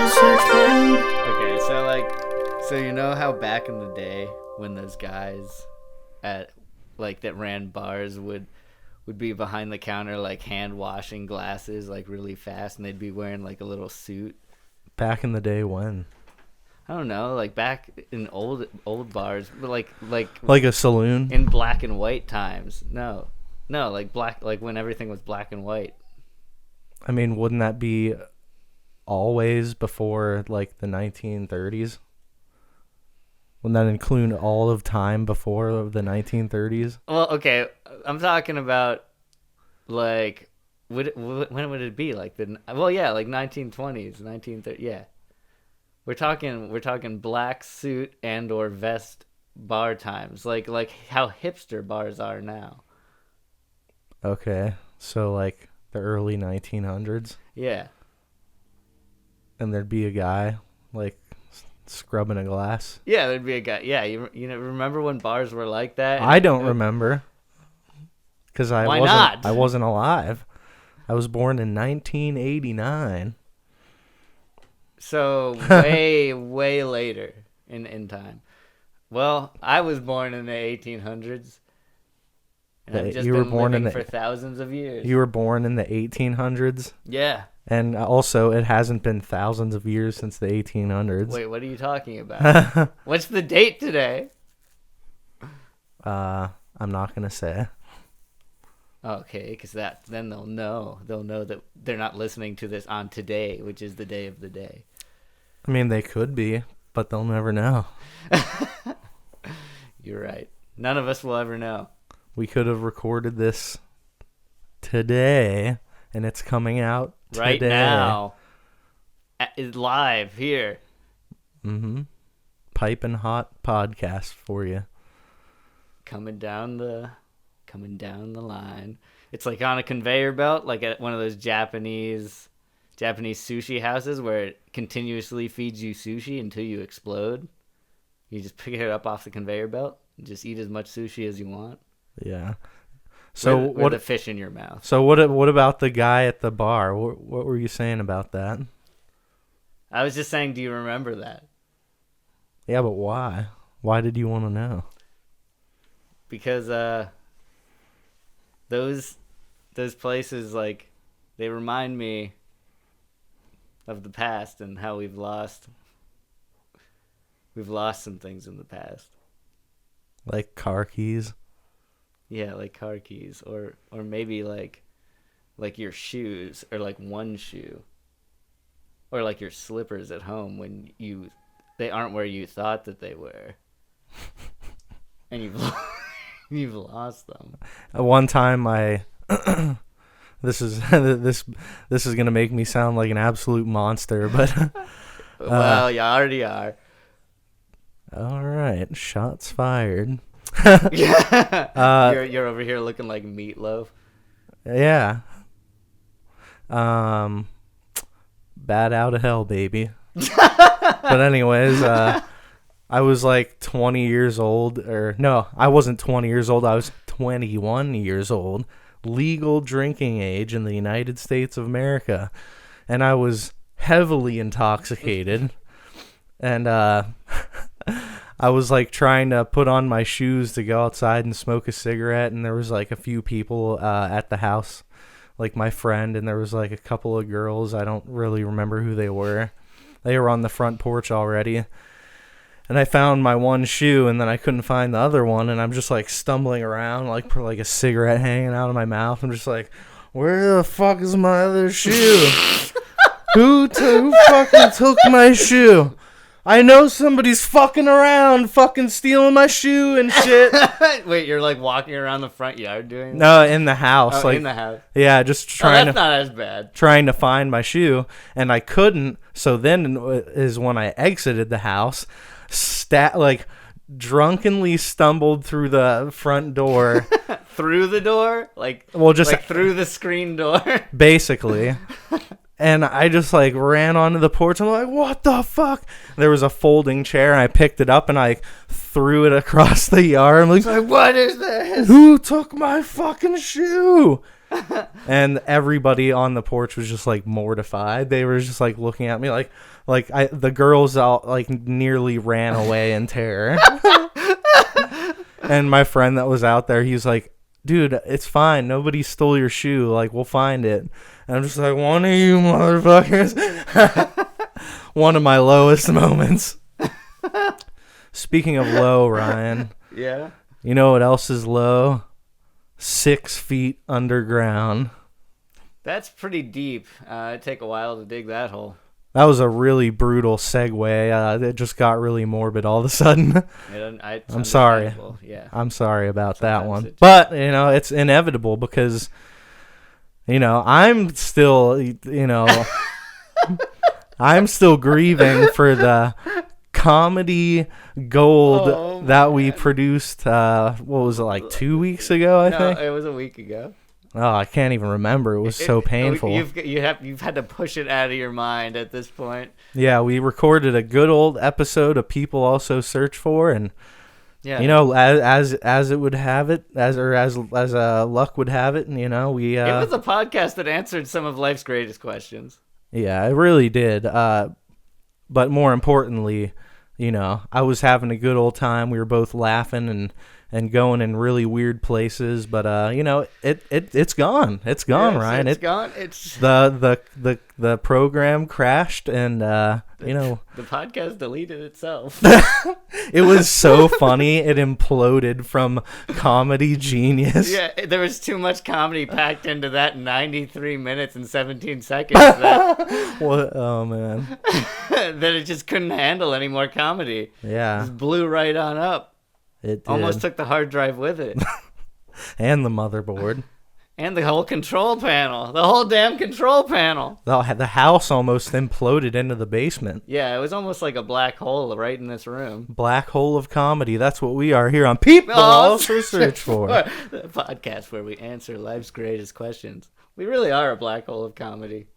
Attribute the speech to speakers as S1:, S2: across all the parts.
S1: Okay, so you know how back in the day when those guys at like that ran bars would be behind the counter like hand washing glasses like really fast, and they'd be wearing like a little suit.
S2: Back in the day when?
S1: I don't know, like back in old bars, but like
S2: a saloon
S1: in black and white times. No, like black, like when everything was black and white.
S2: I mean, wouldn't that be always before like the 1930s? Wouldn't that include all of time before the 1930s?
S1: Well, okay, I'm talking about like when would it be? Like like 1920s, 1930s. Yeah. We're talking black suit and or vest bar times, like how hipster bars are now.
S2: Okay, so like the early 1900s.
S1: Yeah.
S2: And there'd be a guy like scrubbing a glass.
S1: Yeah, there'd be a guy. Yeah, you know, remember when bars were like that?
S2: I don't remember, because I wasn't alive. I was born in 1989.
S1: So way later in time. Well, I was born in the 1800s. And I've just been living for thousands of years.
S2: You were born in the 1800s?
S1: Yeah.
S2: And also, it hasn't been thousands of years since the 1800s.
S1: Wait, what are you talking about? What's the date today?
S2: I'm not going to say.
S1: Okay, because then they'll know. They'll know that they're not listening to this on today, which is the day of the day.
S2: I mean, they could be, but they'll never know.
S1: You're right. None of us will ever know.
S2: We could have recorded this today, and it's coming out today.
S1: Right now. It's live here.
S2: Mm-hmm. Piping hot podcast for you.
S1: Coming down the line. It's like on a conveyor belt, like at one of those Japanese sushi houses where it continuously feeds you sushi until you explode. You just pick it up off the conveyor belt and just eat as much sushi as you want.
S2: Yeah. So
S1: with the fish in your mouth.
S2: So what about the guy at the bar? What were you saying about that?
S1: I was just saying, do you remember that?
S2: Yeah, but why? Why did you want to know?
S1: Because those places, like, they remind me of the past and how we've lost some things in the past.
S2: Like car keys?
S1: Yeah, like car keys, or maybe like your shoes, or like one shoe, or like your slippers at home when they aren't where you thought that they were, and you've lost them.
S2: One time this is gonna make me sound like an absolute monster, but
S1: well, you already are.
S2: All right, shots fired.
S1: You're over here looking like Meatloaf.
S2: Yeah. Bad out of hell, baby. But anyways, I was like 20 years old, or no, I wasn't 20 years old. I was 21 years old, legal drinking age in the United States of America, and I was heavily intoxicated, and I was like trying to put on my shoes to go outside and smoke a cigarette, and there was like a few people at the house, like my friend, and there was like a couple of girls. I don't really remember who they were. They were on the front porch already, and I found my one shoe, and then I couldn't find the other one, and I'm just like stumbling around like for like a cigarette hanging out of my mouth. I'm just like, where the fuck is my other shoe? Who fucking took my shoe? I know somebody's fucking around, fucking stealing my shoe and shit.
S1: Wait, you're like walking around the front yard doing that?
S2: No, in the house.
S1: Oh, like, in the house.
S2: Yeah, just trying
S1: that's not as bad.
S2: Trying to find my shoe, and I couldn't. So then is when I exited the house, drunkenly stumbled through the front door.
S1: Through the door? Like through the screen door? Basically.
S2: And I just like ran onto the porch. I'm like, what the fuck? There was a folding chair, and I picked it up and I threw it across the yard. I'm like,
S1: what is this?
S2: Who took my fucking shoe? And everybody on the porch was just like mortified. They were just like looking at me the girls all like nearly ran away in terror. And my friend that was out there, he was like, dude, it's fine. Nobody stole your shoe. Like, we'll find it. And I'm just like, one of you motherfuckers. One of my lowest moments. Speaking of low, Ryan.
S1: Yeah.
S2: You know what else is low? 6 feet underground.
S1: That's pretty deep. It'd take a while to dig that hole.
S2: That was a really brutal segue. It just got really morbid all of a sudden.
S1: I'm
S2: sorry.
S1: Yeah.
S2: I'm sorry about that one.
S1: Just...
S2: But, it's inevitable because, I'm still, I'm still grieving for the comedy gold that we produced, what was it, like 2 weeks ago, I think?
S1: No, it was a week ago.
S2: Oh, I can't even remember. It was so painful.
S1: You've had to push it out of your mind at this point.
S2: Yeah, we recorded a good old episode of People Also Search For, and
S1: yeah,
S2: as it would have it, as luck would have it, and we
S1: it was a podcast that answered some of life's greatest questions.
S2: Yeah, it really did. But more importantly, I was having a good old time. We were both laughing and going in really weird places, but it's gone. It's gone, Ryan.
S1: It's gone. It's
S2: the program crashed, and the
S1: podcast deleted itself.
S2: It was so funny. It imploded from comedy genius.
S1: Yeah, there was too much comedy packed into that 93 minutes and 17 seconds.
S2: What? Oh man.
S1: That it just couldn't handle any more comedy.
S2: Yeah.
S1: It just blew right on up.
S2: It did.
S1: Almost took the hard drive with it.
S2: And the motherboard.
S1: And the whole control panel. The whole damn control panel.
S2: The house almost imploded into the basement.
S1: Yeah, it was almost like a black hole right in this room.
S2: Black hole of comedy. That's what we are here on People Also Search For.
S1: The podcast where we answer life's greatest questions. We really are a black hole of comedy.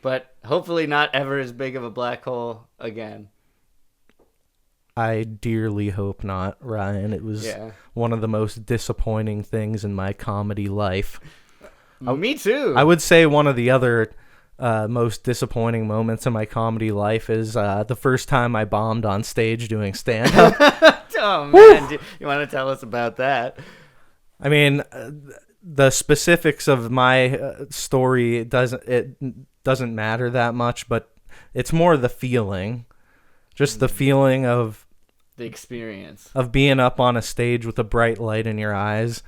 S1: But hopefully not ever as big of a black hole again.
S2: I dearly hope not, Ryan. It was one of the most disappointing things in my comedy life.
S1: Me too.
S2: I would say one of the other most disappointing moments in my comedy life is the first time I bombed on stage doing stand-up.
S1: Oh, man. You want to tell us about that?
S2: I mean, the specifics of my story doesn't matter that much, but it's more the feeling. Just the feeling of
S1: the experience
S2: of being up on a stage with a bright light in your eyes,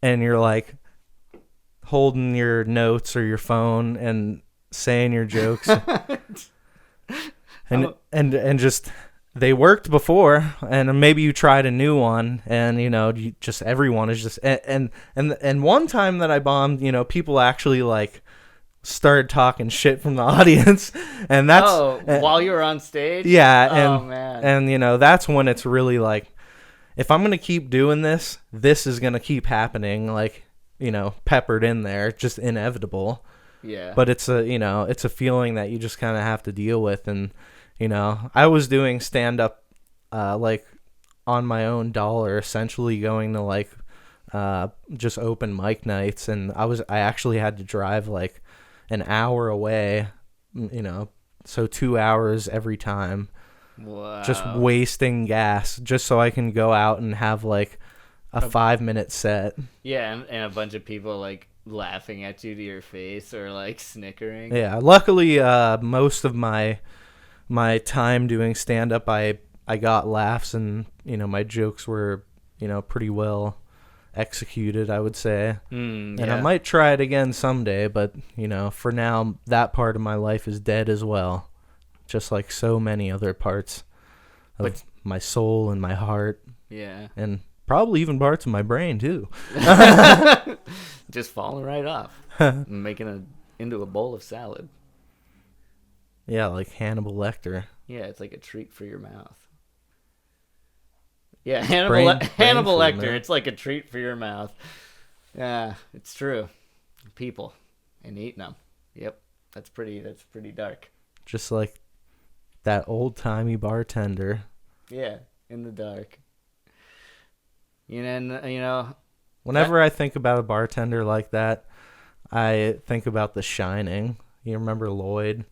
S2: and you're like holding your notes or your phone and saying your jokes, and just they worked before, and maybe you tried a new one, and everyone is just and one time that I bombed, people actually like started talking shit from the audience, and that's
S1: while you were on stage.
S2: Yeah,
S1: man.
S2: And that's when it's really like, if I'm gonna keep doing this is gonna keep happening, like peppered in there, just inevitable.
S1: Yeah.
S2: But it's a feeling that you just kind of have to deal with, and I was doing stand up like on my own dollar, essentially going to like just open mic nights, and I actually had to drive like an hour away, so 2 hours every time.
S1: Wow.
S2: Just wasting gas just so I can go out and have like a 5-minute set.
S1: Yeah, and a bunch of people like laughing at you to your face or like snickering.
S2: Yeah, luckily most of my time doing stand up I got laughs, and my jokes were pretty well executed, I would say. And I might try it again someday, but for now that part of my life is dead as well, just like so many other parts of my soul and my heart.
S1: Yeah.
S2: And probably even parts of my brain too.
S1: Just falling right off. Making it into a bowl of salad.
S2: Yeah, like Hannibal Lecter.
S1: Yeah, it's like a treat for your mouth. Yeah, Hannibal Lecter. It's like a treat for your mouth. Yeah, it's true. People and eating them. Yep, that's pretty dark.
S2: Just like that old-timey bartender.
S1: Yeah, in the dark.
S2: Whenever I think about a bartender like that, I think about The Shining. You remember Lloyd,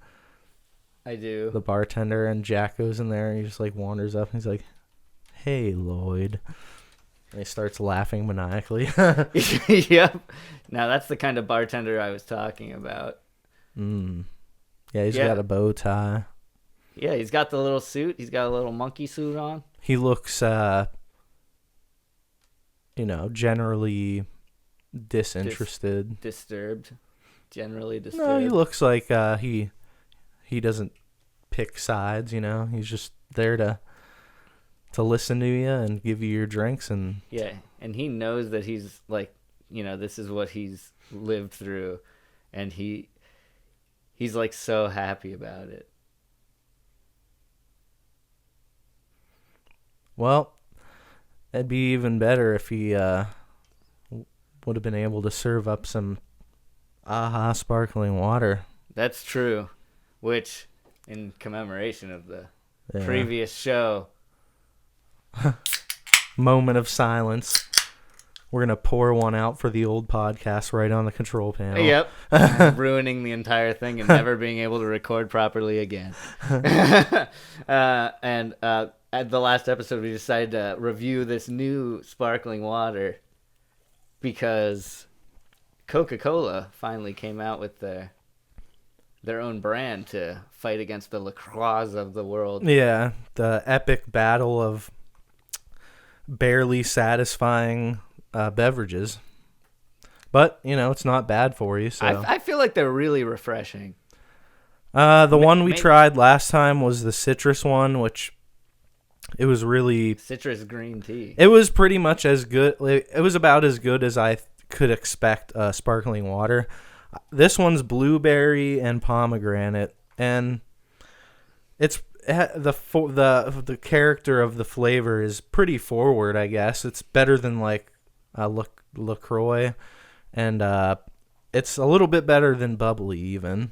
S1: I do.
S2: the bartender, and Jack goes in there and he just like wanders up and he's like, "Hey, Lloyd." And he starts laughing maniacally.
S1: Yep. Now that's the kind of bartender I was talking about.
S2: Yeah, he's
S1: Yeah.
S2: got a bow tie.
S1: Yeah, he's got the little suit. He's got a little monkey suit on.
S2: He looks, generally disinterested.
S1: Disturbed. Generally disturbed.
S2: No, he looks like he doesn't pick sides. He's just there to listen to you and give you your drinks and.
S1: Yeah, and he knows that he's like, this is what he's lived through, and he's like so happy about it.
S2: Well, it'd be even better if he would have been able to serve up some AHA sparkling water.
S1: That's true, which, in commemoration of the
S2: Yeah.
S1: previous show,
S2: Moment of silence. We're going to pour one out for the old podcast right on the control panel.
S1: Yep. Ruining the entire thing and never being able to record properly again. And at the last episode, we decided to review this new sparkling water because Coca-Cola finally came out with their own brand to fight against the LaCroix of the world.
S2: Yeah, the epic battle of barely satisfying beverages. But, it's not bad for you. So
S1: I feel like they're really refreshing.
S2: the one we tried last time was the citrus one, which it was really...
S1: Citrus green tea.
S2: It was pretty much as good. It was about as good as I could expect sparkling water. This one's blueberry and pomegranate, and it's the character of the flavor is pretty forward, I guess. It's better than like LaCroix, and it's a little bit better than bubbly even.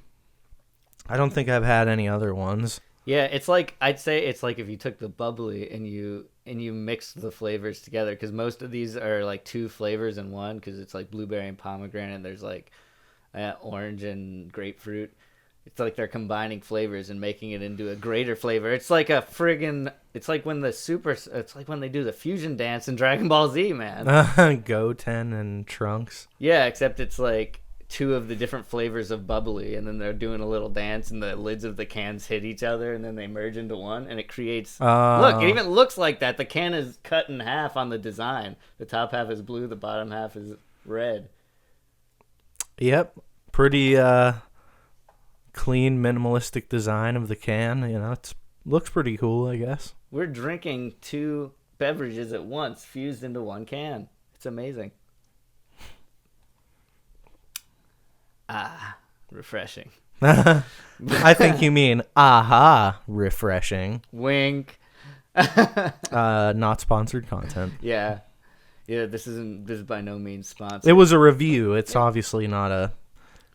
S2: I don't think I've had any other ones.
S1: Yeah, it's like, I'd say it's like if you took the bubbly and you mixed the flavors together, because most of these are like two flavors in one, because it's like blueberry and pomegranate, and there's like orange and grapefruit. It's like they're combining flavors and making it into a greater flavor. It's like it's like when they do the fusion dance in Dragon Ball Z, man.
S2: Goten and Trunks.
S1: Yeah, except it's like two of the different flavors of bubbly, and then they're doing a little dance, and the lids of the cans hit each other, and then they merge into one, and it creates... Look, it even looks like that. The can is cut in half on the design. The top half is blue, the bottom half is red.
S2: Yep. Pretty clean, minimalistic design of the can. It looks pretty cool, I guess.
S1: We're drinking two beverages at once, fused into one can. It's amazing. Refreshing.
S2: I think you mean AHA refreshing.
S1: Wink.
S2: Not sponsored content.
S1: Yeah. This is by no means sponsored.
S2: It was a review. It's obviously not a...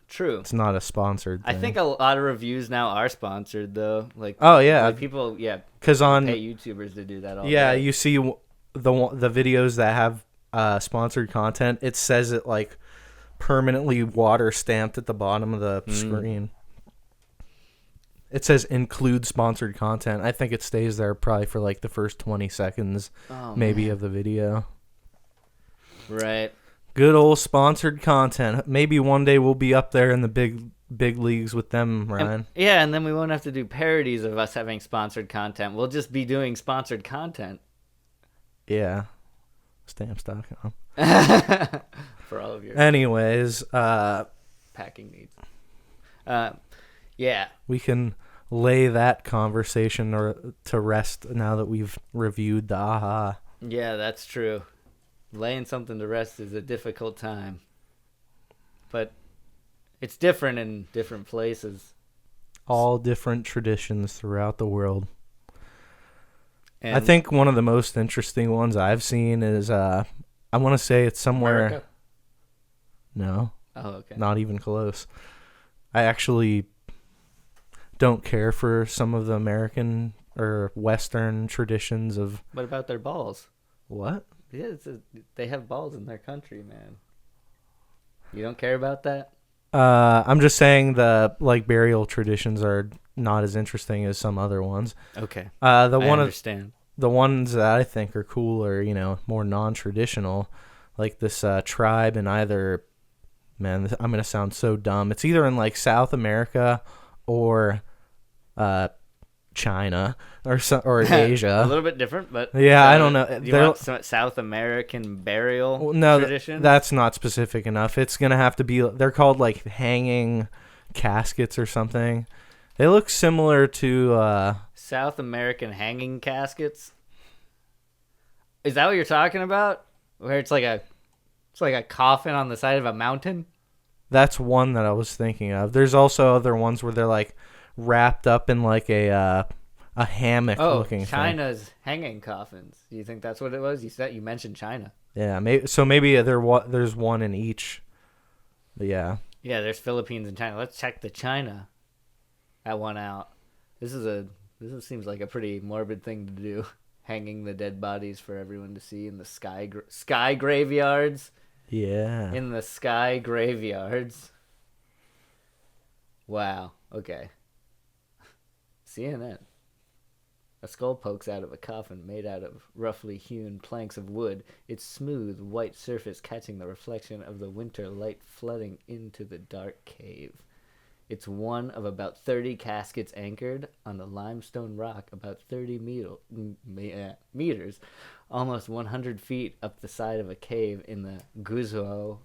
S1: True.
S2: It's not a sponsored thing.
S1: I think a lot of reviews now are sponsored, though. Like,
S2: oh yeah,
S1: like people,
S2: because on
S1: pay YouTubers to do that all
S2: yeah,
S1: day.
S2: you see the videos that have sponsored content. It says it like permanently water stamped at the bottom of the screen. It says include sponsored content. I think it stays there probably for like the first 20 seconds, maybe of the video.
S1: Right.
S2: Good old sponsored content. Maybe one day we'll be up there in the big leagues with them, Ryan.
S1: And then we won't have to do parodies of us having sponsored content. We'll just be doing sponsored content.
S2: Yeah. Stamps.com.
S1: For all of your
S2: Anyways,
S1: packing needs. Yeah.
S2: We can lay that conversation to rest now that we've reviewed the AHA.
S1: Yeah, that's true. Laying something to rest is a difficult time. But it's different in different places.
S2: All different traditions throughout the world.
S1: And
S2: I think one of the most interesting ones I've seen is, I want to say it's somewhere...
S1: America?
S2: No.
S1: Oh, okay.
S2: Not even close. I actually don't care for some of the American or Western traditions of...
S1: What about their balls?
S2: What?
S1: Yeah, they have balls in their country, man. You don't care about that?
S2: I'm just saying the like burial traditions are not as interesting as some other ones.
S1: Okay.
S2: The
S1: I
S2: one of
S1: understand.
S2: the ones that I think are cool are, more non-traditional, like this tribe in either, man, I'm going to sound so dumb. It's either in like South America or uh, China or
S1: A
S2: Asia.
S1: little bit different, but
S2: Yeah, I don't know.
S1: do you want some South American burial
S2: Well, no,
S1: traditions?
S2: that's not specific enough. It's going to have to be, they're called like hanging caskets or something. They look similar to
S1: South American hanging caskets. Is that what you're talking about? Where it's like a coffin on the side of a mountain?
S2: that's one that I was thinking of. There's also other ones where they're like wrapped up in like a hammock
S1: Oh,
S2: looking thing.
S1: China's hanging coffins. Do you think that's what it was? You mentioned China.
S2: Yeah, maybe there's one in each. But yeah.
S1: Yeah, there's Philippines and China. Let's check the China that one out. This seems like a pretty morbid thing to do. Hanging the dead bodies for everyone to see in the sky graveyards.
S2: Yeah.
S1: In the sky graveyards. Wow. Okay. CNN. A skull pokes out of a coffin made out of roughly hewn planks of wood, its smooth, white surface catching the reflection of the winter light flooding into the dark cave. It's one of about 30 caskets anchored on the limestone rock about 30 meters, almost 100 feet up the side of a cave in the Guizhou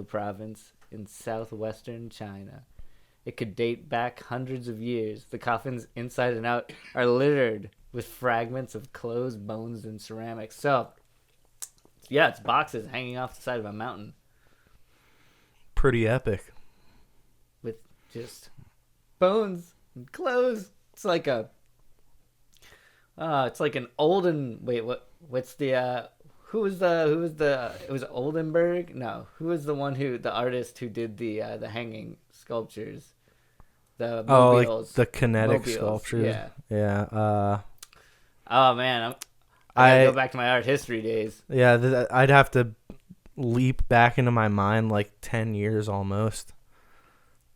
S1: province in southwestern China. It could date back hundreds of years. The coffins inside and out are littered with fragments of clothes, bones, and ceramics. So, yeah, it's boxes hanging off the side of a mountain
S2: Pretty epic.
S1: with just bones and clothes. It's like an olden. Wait, what's the? Who was the? It was Oldenburg. No, who was the artist who did the hanging sculptures? The mobiles.
S2: Like the kinetic
S1: Mobiles,
S2: sculptures.
S1: yeah.
S2: Yeah.
S1: Oh man, I gotta go back to my art history days.
S2: Yeah, I'd have to leap back into my mind like 10 years almost.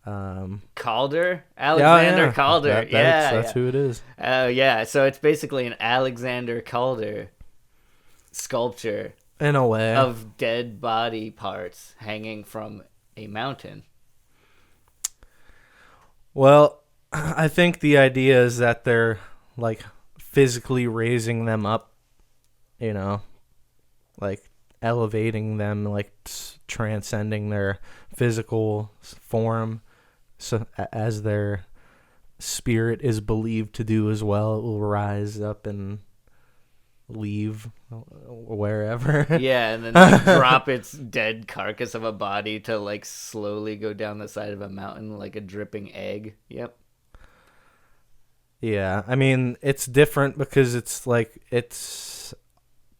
S1: Calder, Alexander Calder.
S2: That's who it is.
S1: Oh yeah, so it's basically an Alexander Calder sculpture
S2: In a way.
S1: of dead body parts hanging from a mountain.
S2: Well, I think the idea is that they're like physically raising them up, like elevating them, like transcending their physical form, so as their spirit is believed to do as well, it will rise up and leave wherever.
S1: Yeah, and then like, drop its dead carcass of a body to like slowly go down the side of a mountain like a dripping egg. Yep.
S2: Yeah, I mean, it's different because it's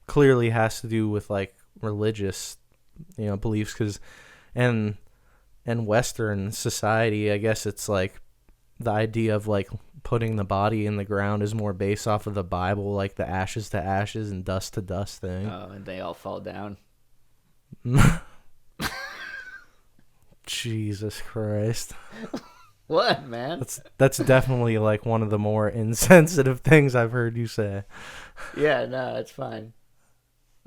S2: clearly has to do with like religious, beliefs. Because in Western society, I guess it's like the idea of like putting the body in the ground is more based off of the Bible, like the ashes to ashes and dust to dust thing.
S1: Oh, and they all fall down.
S2: Jesus Christ.
S1: What, man?
S2: That's definitely like one of the more insensitive things I've heard you say.
S1: Yeah, no, it's fine.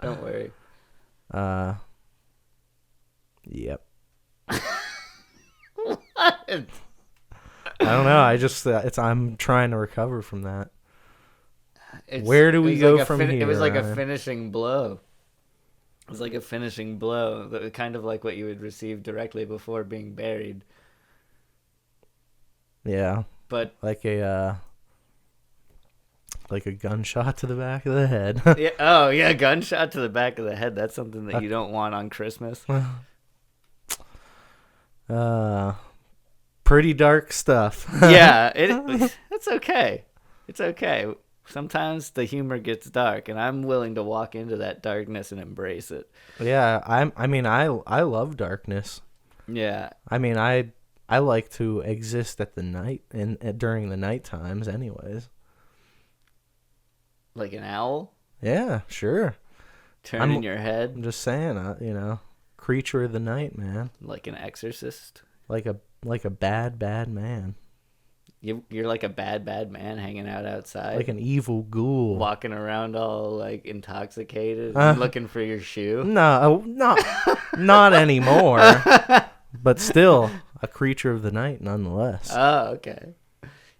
S1: Don't worry.
S2: Yep.
S1: What?
S2: I don't know. I just I'm trying to recover from that.
S1: Where
S2: do we go from here?
S1: It was like a
S2: Ryan?
S1: finishing blow. It was like a finishing blow, kind of like what you would receive directly before being buried.
S2: Yeah,
S1: But
S2: like a gunshot to the back of the head.
S1: yeah, gunshot to the back of the head. That's something that you don't want on Christmas.
S2: Pretty dark stuff.
S1: Yeah, it's okay. It's okay. Sometimes the humor gets dark, and I'm willing to walk into that darkness and embrace it.
S2: Yeah, I love darkness.
S1: Yeah.
S2: I mean, I like to exist at the night and during the night times anyways.
S1: Like an owl
S2: Yeah, sure.
S1: turning your head.
S2: I'm just saying, creature of the night, man.
S1: Like an exorcist.
S2: Like a bad man.
S1: You're like a bad man hanging out outside.
S2: Like an evil ghoul.
S1: Walking around all like intoxicated and looking for your shoe.
S2: No, not anymore. But still, a creature of the night nonetheless.
S1: Oh, okay.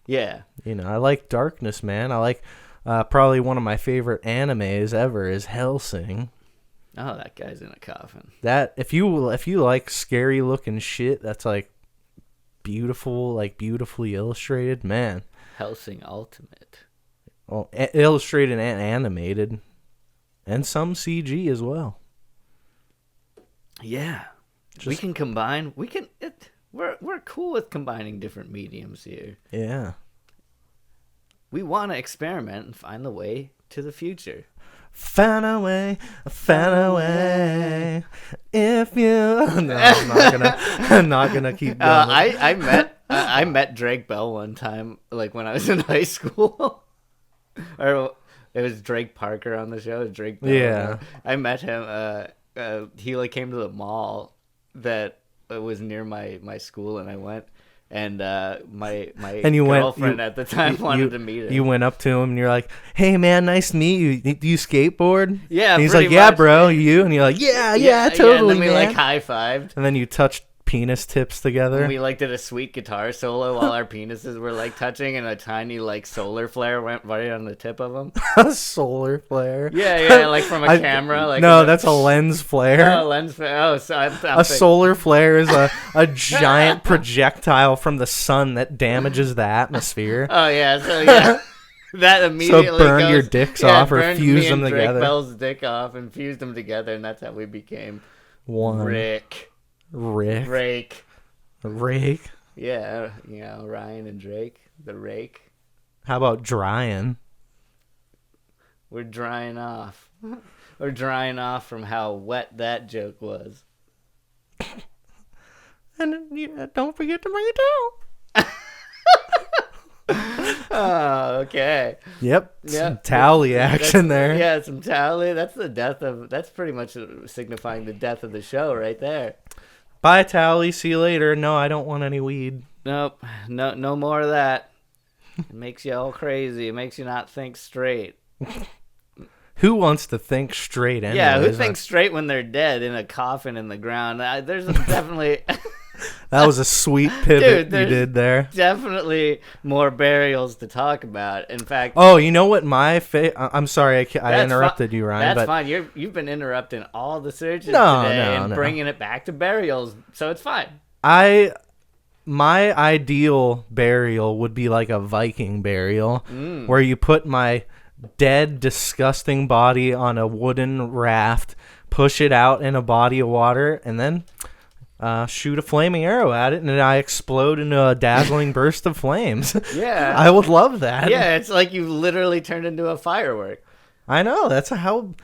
S1: Yeah.
S2: You know, I like darkness, man. I like probably one of my favorite animes ever is Hellsing.
S1: Oh, that guy's in a coffin.
S2: That if you like scary looking shit, that's like beautiful, like beautifully illustrated, man.
S1: Hellsing Ultimate.
S2: Well, illustrated and animated, and some CG as well.
S1: Yeah, we can combine. We're cool with combining different mediums here.
S2: Yeah,
S1: we want to experiment and find the way to the future.
S2: Found a way. If you, no, I'm not gonna keep going.
S1: I met Drake Bell one time, like when I was in high school. Or it was Drake Parker on the show. Drake Bell.
S2: Yeah,
S1: I met him. He like came to the mall that was near my school, and I went. And my girlfriend at the time wanted to meet him.
S2: You went up to him and you're like, "Hey man, nice to meet you. Do you skateboard?"
S1: Yeah.
S2: And he's like, "Yeah, bro. You?" And you're like, "Yeah, totally."
S1: And then we
S2: man.
S1: like high-fived.
S2: And then you touched penis tips together.
S1: And we like did a sweet guitar solo while our penises were like touching, and a tiny like solar flare went right on the tip of them.
S2: A solar flare.
S1: Yeah, like from a camera. Like
S2: no, that's a lens flare.
S1: Oh, lens flare. Oh, so I'm
S2: solar flare is a giant projectile from the sun that damages the atmosphere.
S1: Oh yeah, so yeah. That immediately
S2: so burn your dicks off or fuse them together.
S1: Drake Bell's dick off and fused them together, and that's how we became
S2: one.
S1: Rake. Yeah, you know, Ryan and Drake, the rake.
S2: How about drying?
S1: We're drying off. We're drying off from how wet that joke was.
S2: And don't forget to bring it down.
S1: Oh, okay.
S2: Yep. Some towel action there.
S1: Yeah, some towel. That's pretty much signifying the death of the show right there.
S2: Bye, Tally. See you later. No, I don't want any weed.
S1: Nope. No more of that. It makes you all crazy. It makes you not think straight.
S2: Who wants to think straight anyways?
S1: Yeah, who thinks straight when they're dead in a coffin in the ground? There's definitely...
S2: That was a sweet pivot you did there.
S1: Definitely more burials to talk about. In fact...
S2: Oh, you know what my... I'm sorry I interrupted you, Ryan.
S1: That's fine. You've been interrupting all the searches today and bringing it back to burials, so it's fine.
S2: My ideal burial would be like a Viking burial, where you put my dead, disgusting body on a wooden raft, push it out in a body of water, and then shoot a flaming arrow at it, and I explode into a dazzling burst of flames.
S1: Yeah.
S2: I would love that.
S1: Yeah, it's like you literally turned into a firework.
S2: I know. That's how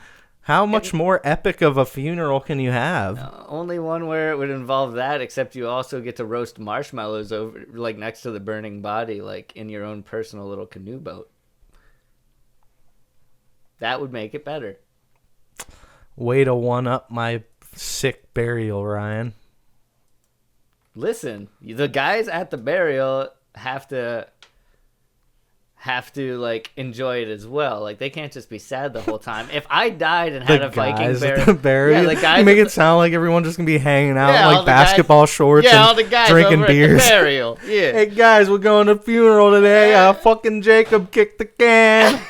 S2: much more epic of a funeral can you have?
S1: Only one where it would involve that, except you also get to roast marshmallows over, like next to the burning body, like in your own personal little canoe boat. That would make it better.
S2: Way to one up my sick burial, Ryan.
S1: Listen, the guys at the burial have to like enjoy it as well. Like they can't just be sad the whole time. If I died and had a Viking burial,
S2: yeah, the guys, you make it sound like everyone's just gonna be hanging out in like basketball shorts
S1: all the guys
S2: drinking
S1: over
S2: beers.
S1: At the burial. Yeah.
S2: Hey guys, we're going to a funeral today. Fucking Jacob kicked the can.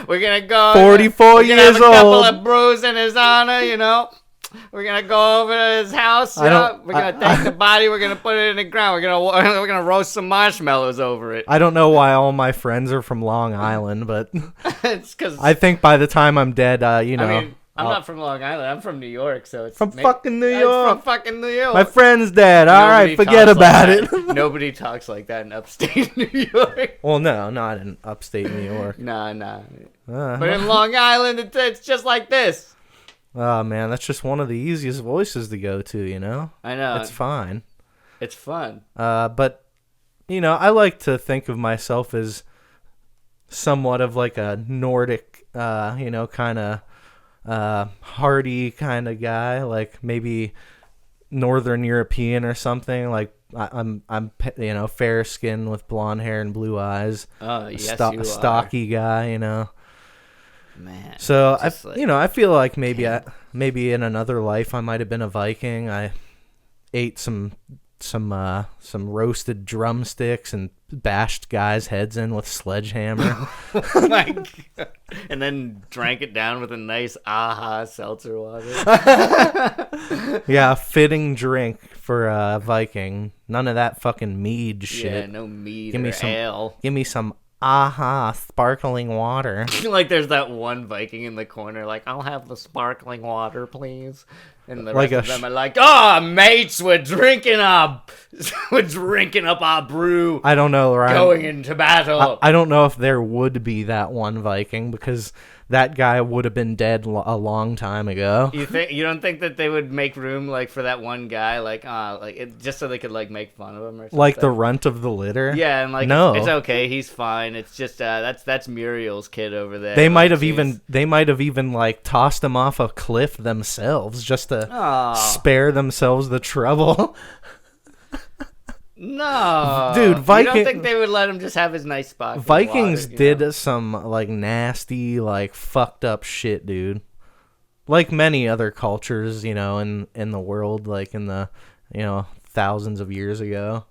S1: We're gonna go.
S2: 44 years old.
S1: Have a couple of brews in his honor, you know. We're gonna go over to his house. We're gonna take the body. We're gonna put it in the ground. We're gonna roast some marshmallows over it.
S2: I don't know why all my friends are from Long Island, but
S1: it's because
S2: I think by the time I'm dead, you know.
S1: I mean, I'm not from Long Island. I'm from New York, so it's
S2: fucking New York.
S1: From fucking New York.
S2: My friend's dead. All right, forget about it.
S1: Nobody talks like that in upstate New York.
S2: Well, no, not in upstate New York.
S1: Nah. But in Long Island, it's just like this.
S2: Oh, man, that's just one of the easiest voices to go to, you know?
S1: I know.
S2: It's fine.
S1: It's fun.
S2: But, you know, I like to think of myself as somewhat of like a Nordic, you know, kind of hardy kind of guy, like maybe Northern European or something. Like I'm fair skinned with blonde hair and blue eyes.
S1: Oh, yes, you are.
S2: Stocky guy,
S1: Man.
S2: So
S1: like...
S2: I feel like maybe in another life I might have been a Viking. I ate some roasted drumsticks and bashed guys' heads in with sledgehammer.
S1: Oh my God. And then drank it down with a nice AHA seltzer water.
S2: Yeah, fitting drink for a Viking. None of that fucking mead shit.
S1: Yeah, no mead or ale.
S2: Give me some AHA sparkling water.
S1: Like there's that one Viking in the corner, like, I'll have the sparkling water, please. And the
S2: Like
S1: rest of them are like, oh, mates, we're drinking up our brew.
S2: I don't know, Ryan.
S1: Going into battle.
S2: I don't know if there would be that one Viking, because that guy would have been dead a long time ago.
S1: You don't think that they would make room like for that one guy, just so they could like make fun of him or something?
S2: Like the runt of the litter?
S1: Yeah, and like
S2: no.
S1: It's okay, he's fine. It's just that's Muriel's kid over there.
S2: They might have even like tossed him off a cliff themselves just to spare themselves the trouble.
S1: No,
S2: dude, Viking.
S1: You don't think they would let him just have his nice spot?
S2: Vikings did some like nasty, like fucked up shit, dude. Like many other cultures, in the world, like in the, thousands of years ago.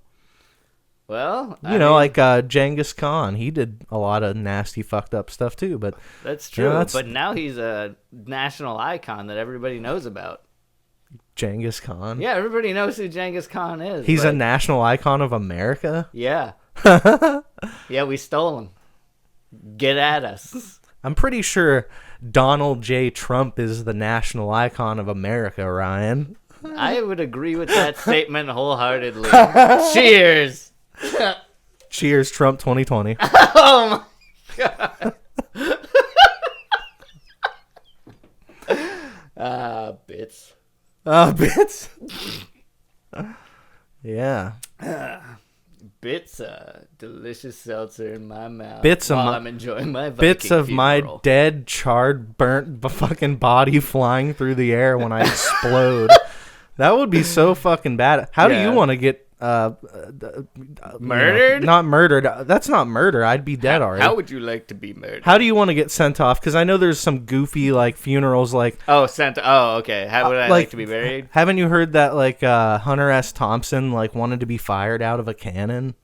S1: Well,
S2: like Genghis Khan, he did a lot of nasty, fucked up stuff too. But
S1: that's true. But now he's a national icon that everybody knows about.
S2: Genghis Khan?
S1: Yeah, everybody knows who Genghis Khan is.
S2: He's a national icon of America?
S1: Yeah. Yeah, we stole him. Get at us.
S2: I'm pretty sure Donald J. Trump is the national icon of America, Ryan.
S1: I would agree with that statement wholeheartedly. Cheers!
S2: Cheers, Trump 2020.
S1: Oh my God. Bits.
S2: Bits. Yeah.
S1: Bits, delicious seltzer in my mouth. I'm enjoying my Viking
S2: bits of
S1: funeral.
S2: My dead, charred, burnt fucking body flying through the air when I explode. That would be so fucking bad. How do you want to get
S1: murdered?
S2: Not murdered. That's not murder. I'd be dead already.
S1: How would you like to be murdered?
S2: How do you want to get sent off? Because I know there's some goofy like funerals like.
S1: Okay. How would I like to be buried?
S2: Haven't you heard that like Hunter S. Thompson like wanted to be fired out of a cannon?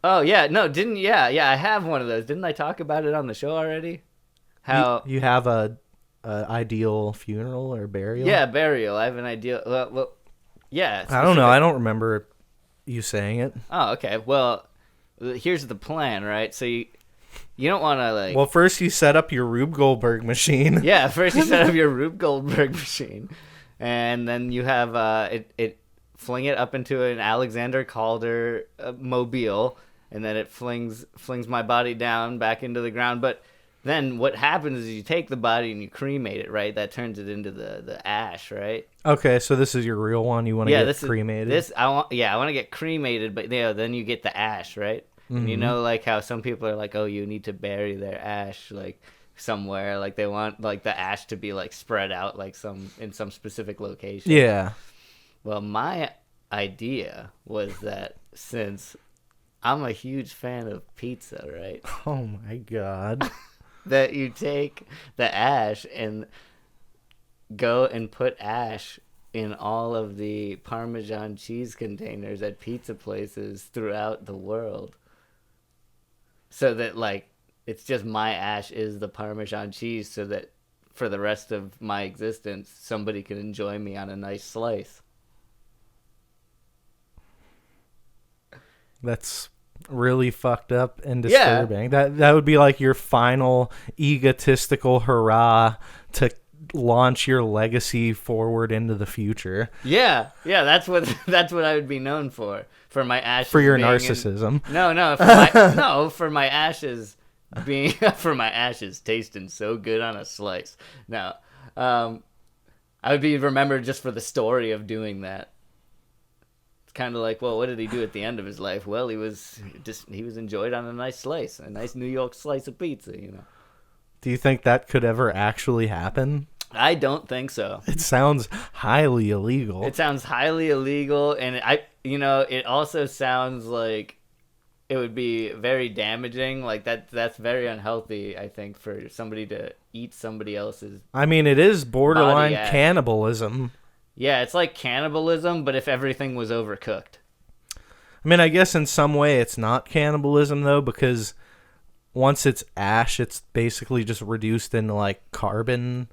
S1: Oh yeah, no, didn't I have one of those. Didn't I talk about it on the show already? How
S2: you have a ideal funeral or burial?
S1: Yeah, burial. I have an ideal. Well, yeah.
S2: I don't know. I don't remember you saying it.
S1: Oh, okay. Well, here's the plan, right? So you don't want to like.
S2: Well, first you set up your Rube Goldberg machine.
S1: Yeah, first you set up your Rube Goldberg machine, and then you have it fling it up into an Alexander Calder mobile, and then it flings my body down back into the ground. But then what happens is you take the body and you cremate it, right? That turns it into the ash, right?
S2: Okay, so this is your real one. You want to get cremated?
S1: I want to get cremated, but then you get the ash, right? Mm-hmm. And like how some people are like, oh, you need to bury their ash like somewhere, like they want like the ash to be like spread out like in some specific location.
S2: Yeah.
S1: Well, my idea was that since I'm a huge fan of pizza, right?
S2: Oh my God.
S1: That you take the ash and go and put ash in all of the Parmesan cheese containers at pizza places throughout the world. So that, like, it's just my ash is the Parmesan cheese, so that for the rest of my existence, somebody can enjoy me on a nice slice.
S2: That's really fucked up and disturbing. Yeah. That would be like your final egotistical hurrah to launch your legacy forward into the future.
S1: Yeah, that's what I would be known for my ashes.
S2: For your narcissism.
S1: For my ashes being for my ashes tasting so good on a slice. No, I would be remembered just for the story of doing that. Kind of like, well, what did he do at the end of his life? Well, he was enjoyed on a nice slice, a nice New York slice of pizza,
S2: Do you think that could ever actually happen?
S1: I don't think so.
S2: It sounds highly illegal.
S1: It sounds highly illegal, and it also sounds like it would be very damaging. Like that's very unhealthy, I think, for somebody to eat somebody else's.
S2: I mean, it is borderline
S1: body ash.
S2: cannibalism.
S1: Yeah, it's like cannibalism, but if everything was overcooked.
S2: I mean, I guess in some way it's not cannibalism, though, because once it's ash, it's basically just reduced into, like, carbon,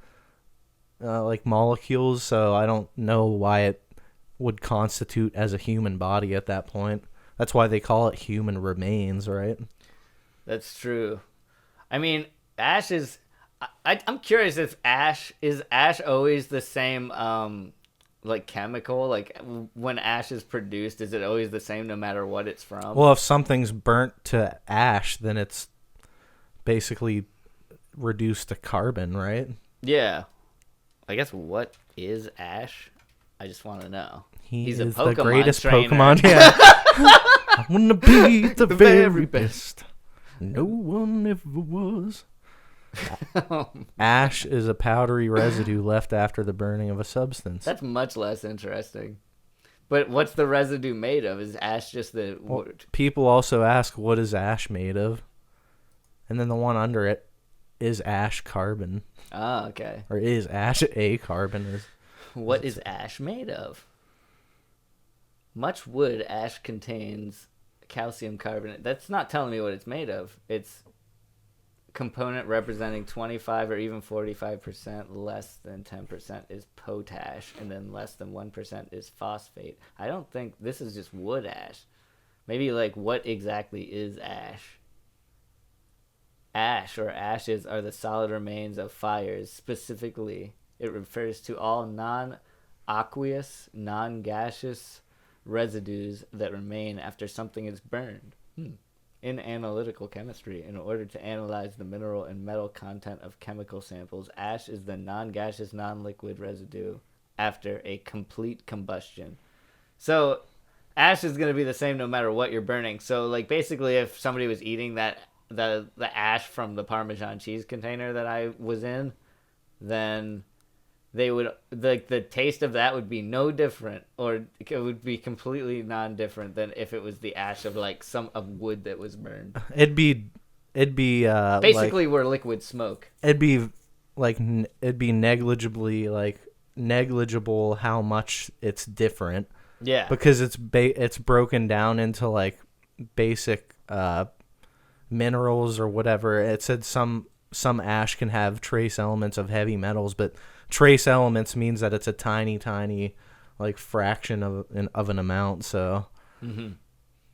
S2: like, molecules, so I don't know why it would constitute as a human body at that point. That's why they call it human remains, right?
S1: That's true. I mean, ash is... I'm curious if ash... Is ash always the same, like, chemical? Like, when ash is produced, is it always the same no matter what it's from?
S2: Well, if something's burnt to ash, then it's basically reduced to carbon, right?
S1: Yeah. I guess what is ash? I just want to know.
S2: He's
S1: a
S2: the
S1: Pokemon
S2: greatest
S1: trainer.
S2: Pokemon. Yeah. I want to be the very best. No one ever was. Ash is a powdery residue left after the burning of a substance.
S1: That's much less interesting. But what's the residue made of? Is ash just the...
S2: Well, people also ask, what is ash made of? And then the one under it, is ash carbon?
S1: Ah, okay.
S2: Or is ash a carbon?
S1: What is ash made of? Much wood ash contains calcium carbonate. That's not telling me what it's made of. It's component representing 25 or even 45%, less than 10% is potash, and then less than 1% is phosphate. I don't think this is just wood ash. Maybe, like, what exactly is ash? Ash or ashes are the solid remains of fires. Specifically, it refers to all non-aqueous, non-gaseous residues that remain after something is burned. In analytical chemistry, in order to analyze the mineral and metal content of chemical samples, ash is the non-gaseous, non-liquid residue after a complete combustion. So, ash is going to be the same no matter what you're burning. So, like, basically, if somebody was eating the ash from the Parmesan cheese container that I was in, then they would, the taste of that would be no different, or it would be completely non-different than if it was the ash of, like, of wood that was burned.
S2: It'd be
S1: basically, we're liquid smoke.
S2: It'd be negligible how much it's different.
S1: Yeah,
S2: because it's broken down into, like, basic minerals or whatever. It said some ash can have trace elements of heavy metals, but trace elements means that it's a tiny, like, fraction of an amount. So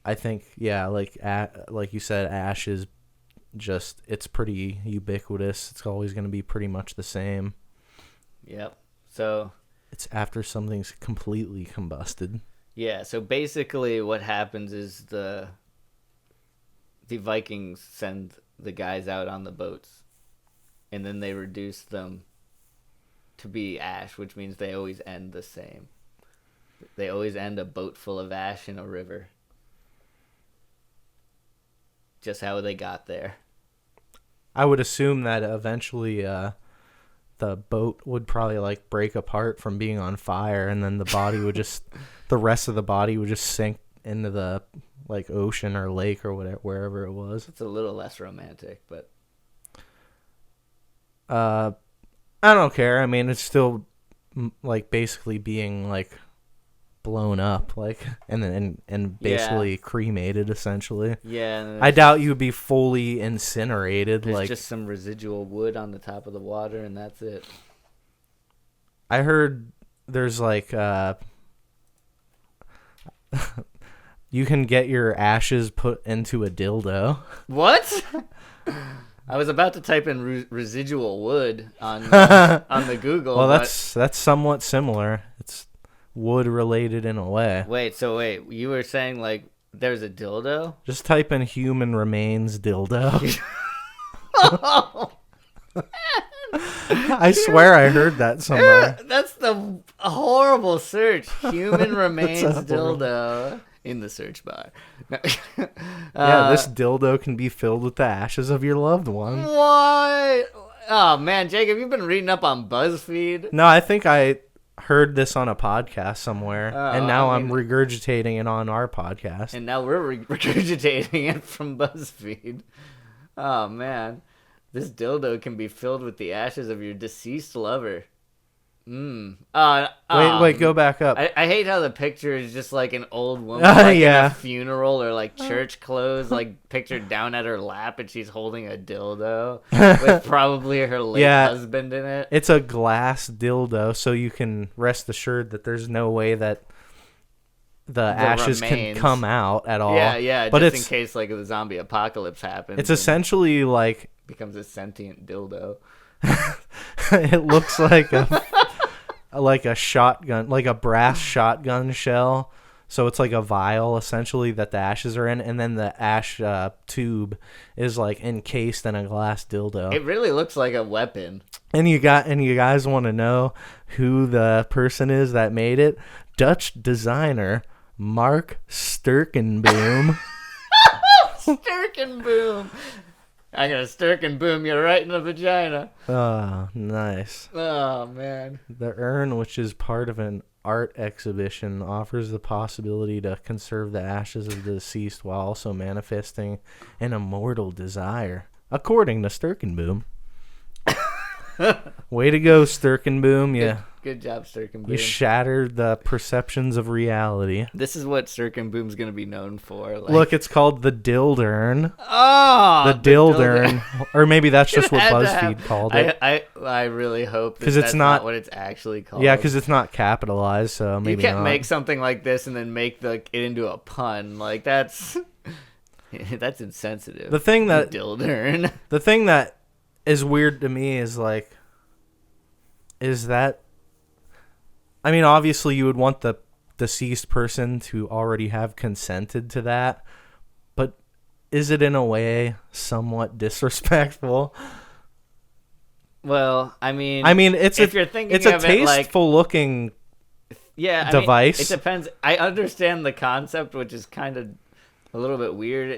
S2: I think, yeah, like you said, ash is just, it's pretty ubiquitous. It's always going to be pretty much the same. Yep. So it's after something's completely combusted. Yeah. So basically, what happens is the Vikings send the guys out on the boats, and then they reduce them to be ash, which means they always end the same. They always end a boat full of ash in a river. Just how they got there. I would assume that eventually the boat would probably, like, break apart from being on fire, and then the body would just, the rest of the body would just sink into the, like, ocean or lake or whatever, wherever it was. It's a little less romantic, but I don't care. I mean, it's still, like, basically being, like, blown up, like, and basically cremated, essentially. Yeah. I doubt you would be fully incinerated. There's like, just some residual wood on the top of the water, and that's it. I heard there's, like, you can get your ashes put into a dildo. What? I was about to type in residual wood on the Google. Well, that's somewhat similar. It's wood related in a way. Wait, you were saying, like, there's a dildo? Just type in human remains dildo. I swear I heard that somewhere. That's the horrible search. Human remains dildo in the search bar. Yeah, this dildo can be filled with the ashes of your loved one. What?
S1: Oh man, Jacob, you've been reading up on BuzzFeed.
S2: No, I think I heard this on a podcast somewhere, and now
S1: I
S2: I'm
S1: mean,
S2: regurgitating it on our podcast.
S1: and now we're regurgitating it from BuzzFeed. Oh man, this dildo can be filled with the ashes of your deceased lover.
S2: Wait, go back up.
S1: I hate how the picture is just like an old woman like in a funeral or like church clothes, like pictured down at her lap, and she's holding a dildo with probably her late husband in it.
S2: It's a glass dildo, so you can rest assured that there's no way that the ashes can come out at all.
S1: Yeah,
S2: but
S1: just in case like the zombie apocalypse happens.
S2: It's essentially like
S1: becomes a sentient dildo.
S2: It looks like a shotgun, like a brass shotgun shell. So it's like a vial essentially that the ashes are in, and then the ash tube is like encased in a glass dildo.
S1: It really looks like a weapon.
S2: And you guys want to know who the person is that made it? Dutch designer Mark Sturkenboom.
S1: Sturkenboom. I'm gonna Sturkenboom you right in the vagina.
S2: Oh, nice.
S1: Oh man.
S2: The urn, which is part of an art exhibition, offers the possibility to conserve the ashes of the deceased while also manifesting an immortal desire, according to Sturkenboom. Way to go, Sturkenboom. Yeah.
S1: Good job, Sturkenboom.
S2: You shattered the perceptions of reality.
S1: This is what Sturkenboom's going to be known for. Like...
S2: Look, it's called the dild-urn.
S1: Oh!
S2: The dild-urn. Or maybe that's just what BuzzFeed called it.
S1: I really hope
S2: that
S1: that's not what it's actually called.
S2: Yeah, because it's not capitalized, so maybe
S1: you can't
S2: not.
S1: make something like this and then make it into a pun. Like, that's insensitive.
S2: The thing that...
S1: dild-urn.
S2: The thing that is weird to me is, like... Is that... I mean, obviously you would want the deceased person to already have consented to that, but is it in a way somewhat disrespectful?
S1: Well, I mean,
S2: it's
S1: if you're thinking
S2: it's a
S1: of
S2: tasteful looking device.
S1: It depends. I understand the concept, which is kind of a little bit weird.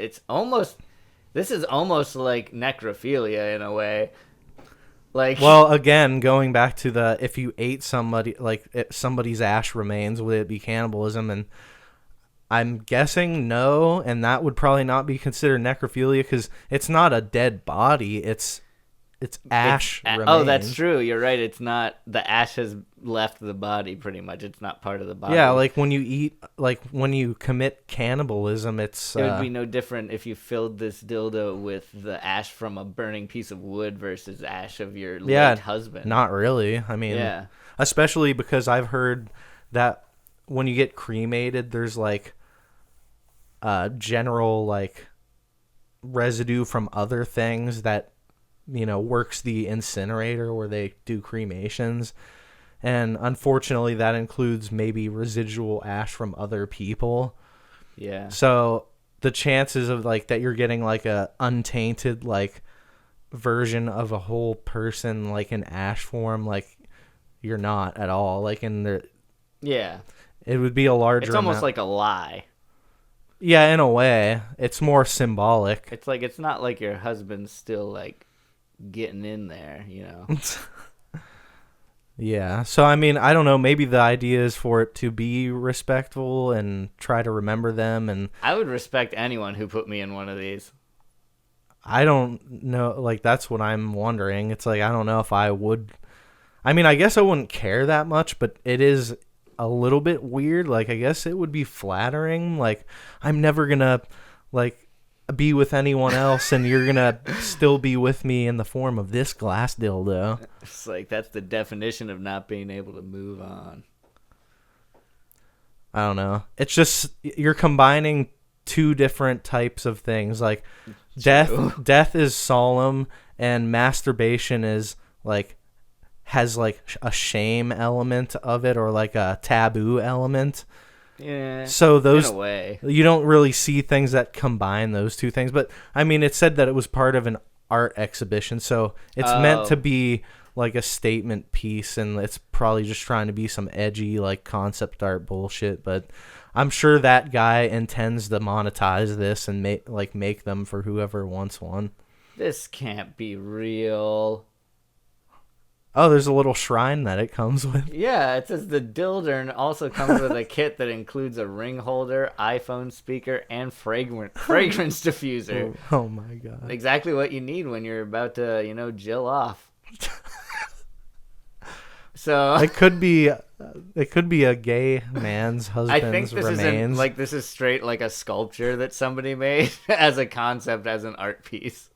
S1: This is almost like necrophilia in a way. Like,
S2: well, again, going back to if you ate somebody, like somebody's ash remains, would it be cannibalism? And I'm guessing no, and that would probably not be considered necrophilia because it's not a dead body. It's ash remains.
S1: Oh, that's true. You're right. It's not, the ash has left the body pretty much. It's not part of the body.
S2: Yeah, like when you commit cannibalism, it
S1: would be no different if you filled this dildo with the ash from a burning piece of wood versus ash of your late husband.
S2: Not really. I mean, especially because I've heard that when you get cremated, there's like general like residue from other things that works the incinerator where they do cremations. And unfortunately, that includes maybe residual ash from other people.
S1: Yeah.
S2: So the chances of like that you're getting like a untainted like version of a whole person like in ash form, like you're not at all. Like in the it would be a larger.
S1: It's almost
S2: amount.
S1: like a lie.
S2: Yeah, in a way, it's more symbolic.
S1: It's like it's not like your husband's still like getting in there,
S2: Yeah, so I mean, I don't know, maybe the idea is for it to be respectful and try to remember them. And
S1: I would respect anyone who put me in one of these.
S2: I don't know, like that's what I'm wondering. It's like I don't know if I would. I mean, I guess I wouldn't care that much, but it is a little bit weird. Like I guess it would be flattering. Like I'm never gonna like be with anyone else, and you're gonna still be with me in the form of this glass dildo.
S1: It's like that's the definition of not being able to move on.
S2: I don't know. It's just you're combining two different types of things. Like death is solemn, and masturbation is like has like a shame element of it, or like a taboo element.
S1: Yeah.
S2: So those,
S1: in a way,
S2: you don't really see things that combine those two things. But I mean, it said that it was part of an art exhibition, so it's meant to be like a statement piece, and it's probably just trying to be some edgy like concept art bullshit. But I'm sure that guy intends to monetize this and make them for whoever wants one.
S1: This can't be real.
S2: Oh, there's a little shrine that it comes with.
S1: Yeah, it says the dild-urn also comes with a kit that includes a ring holder, iPhone speaker, and fragrance diffuser.
S2: Oh my god.
S1: Exactly what you need when you're about to, Jill off. So
S2: It could be a gay man's
S1: I think
S2: husband's
S1: this
S2: remains.
S1: isn't this is straight like a sculpture that somebody made as a concept, as an art piece.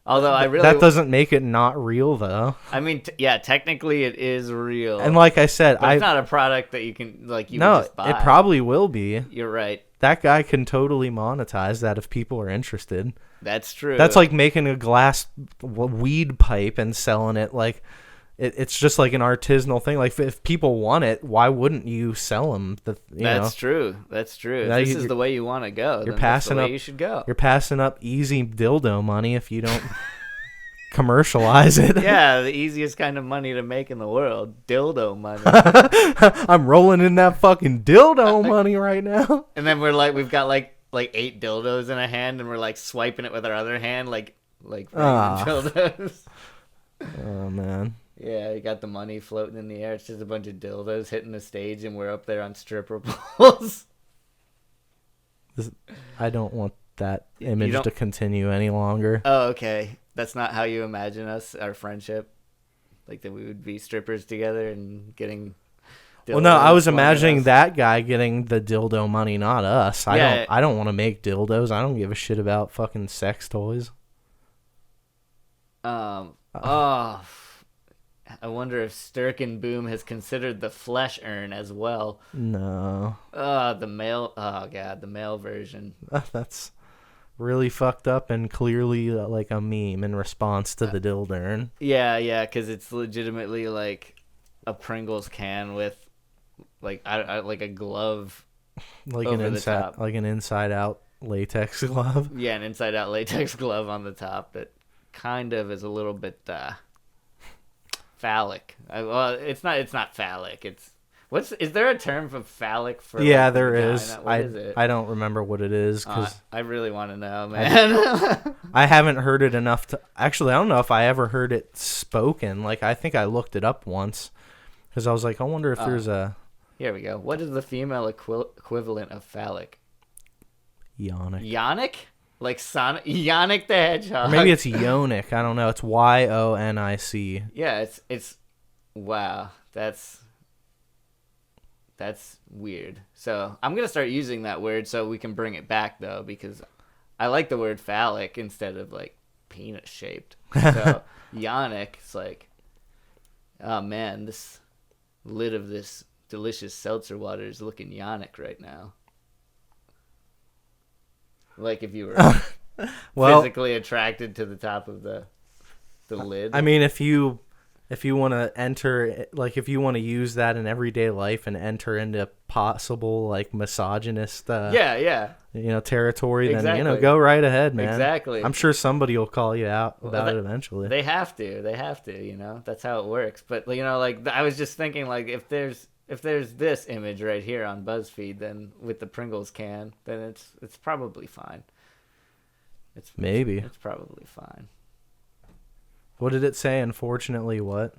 S1: Although
S2: that doesn't make it not real though.
S1: I mean, yeah, technically it is real.
S2: And like I said,
S1: but it's not a product that you can would
S2: no,
S1: just buy.
S2: it probably will be.
S1: You're right.
S2: That guy can totally monetize that if people are interested.
S1: That's true.
S2: That's like making a glass weed pipe and selling it. Like it's just like an artisanal thing. Like if people want it, why wouldn't you sell them?
S1: That's true. That's true. If this is the way you want to go,
S2: you're
S1: then
S2: passing
S1: that's the way
S2: up.
S1: You should go.
S2: You're passing up easy dildo money if you don't commercialize it.
S1: Yeah, the easiest kind of money to make in the world, dildo money.
S2: I'm rolling in that fucking dildo money right now.
S1: And then we've got like 8 dildos in a hand, and we're like swiping it with our other hand, like dildos.
S2: Oh man.
S1: Yeah, you got the money floating in the air. It's just a bunch of dildos hitting the stage, and we're up there on stripper poles.
S2: I don't want that image to continue any longer.
S1: Oh, okay. That's not how you imagine us, our friendship? Like that we would be strippers together and getting dildos.
S2: Well, no, I was imagining that guy getting the dildo money, not us. I don't want to make dildos. I don't give a shit about fucking sex toys.
S1: I wonder if Sturken Boom has considered the flesh urn as well.
S2: No.
S1: The male version.
S2: That's really fucked up and clearly like a meme in response to the dild-urn.
S1: Yeah, because it's legitimately like a Pringles can with like a glove,
S2: like
S1: over the top.
S2: Like an inside out latex glove.
S1: Yeah, an inside out latex glove on the top that kind of is a little bit phallic. Well, it's not phallic. Is there a term for phallic for?
S2: Yeah,
S1: like,
S2: there
S1: vagina?
S2: is.
S1: What is it?
S2: I don't remember what it is because
S1: I really want to know, man.
S2: I haven't heard it enough to. Actually, I don't know if I ever heard it spoken. Like I think I looked it up once because I was like, I wonder if there's a.
S1: Here we go. What is the female equivalent of phallic?
S2: Yonic.
S1: Yonic? Like Sonic? Yonic the Hedgehog.
S2: Or maybe it's Yonic. I don't know. It's Yonic.
S1: Yeah, it's. Wow, that's weird. So I'm gonna start using that word so we can bring it back though, because I like the word phallic instead of like penis shaped. So Yonic, it's like, oh man, this lid of this delicious seltzer water is looking yonic right now. Like if you were physically attracted to the top of the lid.
S2: I mean, if you want to enter, like if you want to use that in everyday life and enter into possible like misogynist territory,
S1: exactly.
S2: Then go right ahead, man.
S1: Exactly.
S2: I'm sure somebody will call you out about it eventually.
S1: They have to, that's how it works. But like I was just thinking, like if there's this image right here on BuzzFeed, then with the Pringles can, then it's probably fine. It's probably fine.
S2: What did it say? Unfortunately, what?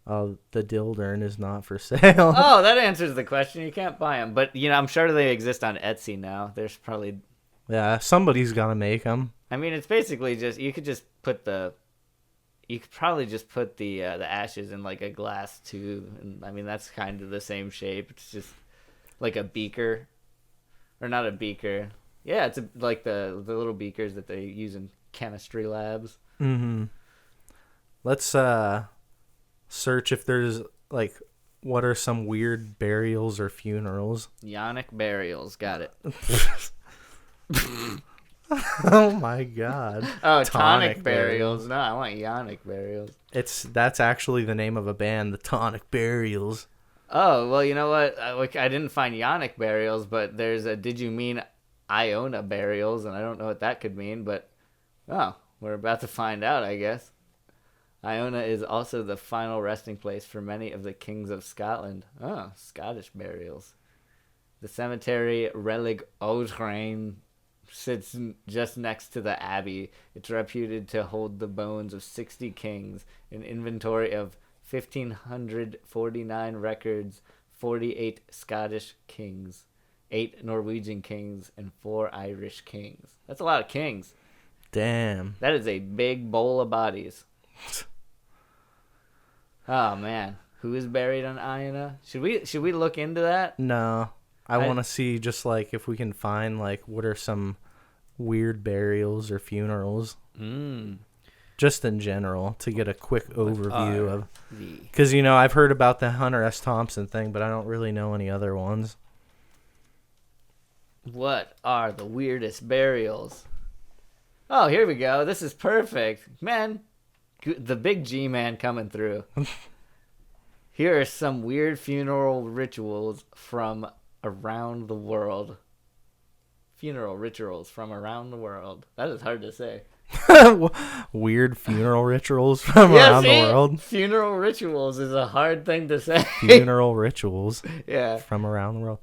S2: Oh, the dild-urn is not for sale.
S1: Oh, that answers the question. You can't buy them, but I'm sure they exist on Etsy now. There's probably
S2: somebody's gonna make them.
S1: I mean, it's basically you could probably just put the ashes in like a glass tube, and I mean that's kind of the same shape. It's just like a beaker, or not a beaker. Yeah, it's like the little beakers that they use in chemistry labs.
S2: Mm-hmm. Let's search if there's like what are some weird burials or funerals.
S1: Yonic burials, got it.
S2: Oh my god.
S1: Oh, tonic burials. No, I want Yonic burials.
S2: That's actually the name of a band, the Tonic Burials.
S1: Oh, well, you know what? I didn't find Yonic burials, but there's a Did You Mean Iona burials, and I don't know what that could mean, but we're about to find out, I guess. Iona is also the final resting place for many of the kings of Scotland. Oh, Scottish burials. The cemetery Relig Oldrein sits just next to the abbey. It's reputed to hold the bones of 60 kings, an inventory of 1,549 records, 48 Scottish kings, 8 Norwegian kings, and 4 Irish kings. That's a lot of kings.
S2: Damn.
S1: That is a big bowl of bodies. Oh, man. Who is buried on Iona? Should we look into that?
S2: No. I want to see just like if we can find like what are some weird burials or funerals. Just in general to get a quick overview of. Because, you know, I've heard about the Hunter S. Thompson thing, but I don't really know any other ones.
S1: What are the weirdest burials? Oh, here we go. This is perfect. Man, the big G-man coming through. Here are some weird funeral rituals from around the world. Funeral rituals from around the world. That is hard to say.
S2: Weird funeral rituals from around the world.
S1: Funeral rituals is a hard thing to say.
S2: Funeral rituals from around the world.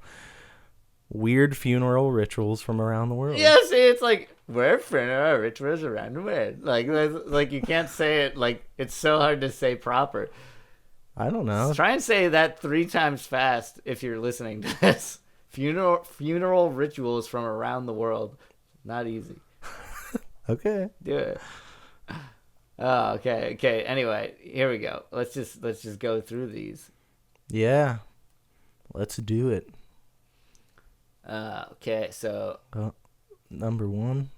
S2: Weird funeral rituals from around the world.
S1: Yeah, see, it's like, we're funeral rituals around the world. Like you can't say it, like, it's so hard to say proper.
S2: I don't know.
S1: Try and say that 3 times fast if you're listening to this. Funeral rituals from around the world. Not easy.
S2: Okay.
S1: Do it. Oh, okay. Anyway, here we go. Let's just go through these.
S2: Yeah. Let's do it.
S1: Okay, so
S2: number 1.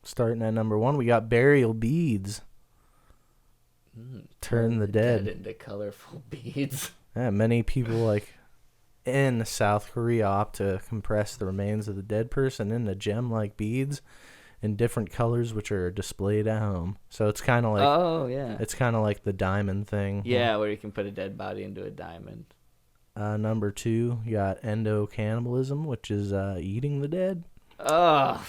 S2: Starting at number 1, we got burial beads. Turn the dead
S1: into colorful beads.
S2: Yeah, many people like in South Korea opt to compress the remains of the dead person into gem-like beads in different colors, which are displayed at home. So it's kind of like it's kind of like the diamond thing.
S1: Yeah, where you can put a dead body into a diamond.
S2: Number 2, you got cannibalism, which is eating the dead.
S1: Ugh.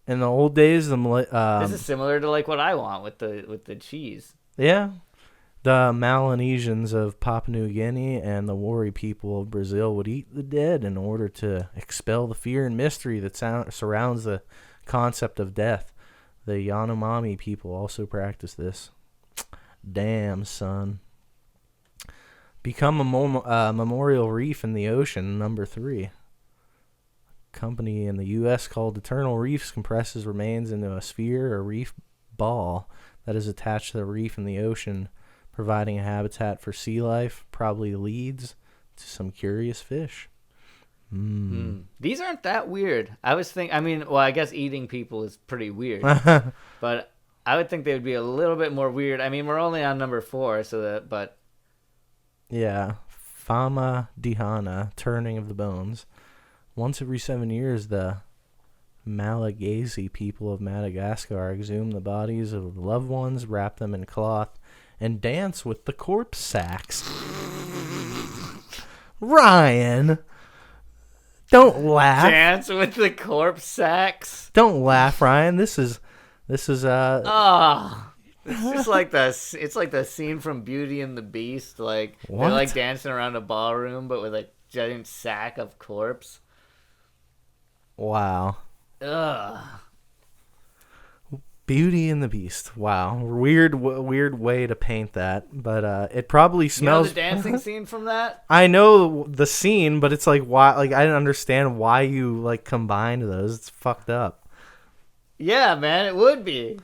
S2: In the old days,
S1: this is similar to like what I want with the cheese.
S2: Yeah. The Melanesians of Papua New Guinea and the Wari people of Brazil would eat the dead in order to expel the fear and mystery that surrounds the concept of death. The Yanomami people also practice this. Damn, son. Become a memorial reef in the ocean, number 3. A company in the U.S. called Eternal Reefs compresses remains into a sphere or reef ball that is attached to the reef in the ocean, providing a habitat for sea life, probably leads to some curious fish.
S1: These aren't that weird. I guess eating people is pretty weird. But I would think they would be a little bit more weird. I mean, we're only on number 4, but...
S2: Yeah. Fama Dihana, turning of the bones. Once every 7 years, the Malagasy people of Madagascar exhume the bodies of loved ones, wrap them in cloth, and dance with the corpse sacks. Ryan, don't laugh.
S1: Dance with the corpse sacks.
S2: Don't laugh, Ryan. This is
S1: It's just like the scene from Beauty and the Beast. Like
S2: what?
S1: They're like dancing around a ballroom, but with a giant sack of corpse.
S2: Wow.
S1: Ugh.
S2: Beauty and the Beast. Wow. Weird way to paint that, but it probably smells.
S1: You know the dancing scene from that?
S2: I know the scene, but it's like why? Like I didn't understand why you like combined those. It's fucked up.
S1: Yeah, man, it would be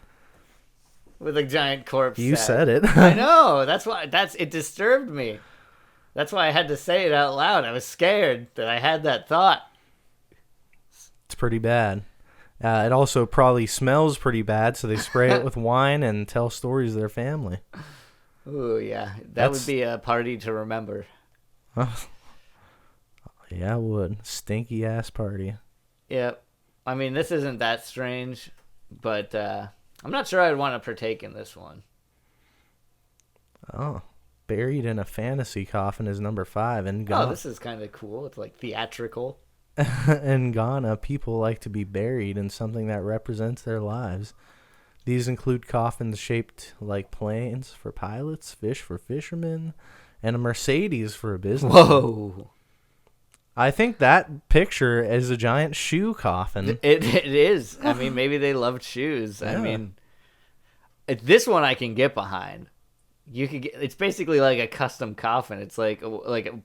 S1: with a giant corpse.
S2: You
S1: sack.
S2: said it.
S1: I know. That's why. It disturbed me. That's why I had to say it out loud. I was scared that I had that thought.
S2: It's pretty bad. It also probably smells pretty bad, so they spray it with wine and tell stories to their family.
S1: Ooh, yeah. That would be a party to remember.
S2: Yeah, it would. Stinky ass party.
S1: Yep. I mean, this isn't that strange, but I'm not sure I'd want to partake in this one.
S2: Oh. Buried in a fantasy coffin is number 5. In Ghana.
S1: Oh, this is kind of cool. It's like theatrical.
S2: In Ghana, people like to be buried in something that represents their lives. These include coffins shaped like planes for pilots, fish for fishermen, and a Mercedes for a business.
S1: Whoa.
S2: I think that picture is a giant shoe coffin.
S1: It is. I mean, maybe they loved shoes.
S2: Yeah.
S1: I mean, this one I can get behind. You could get. It's basically like a custom coffin. It's like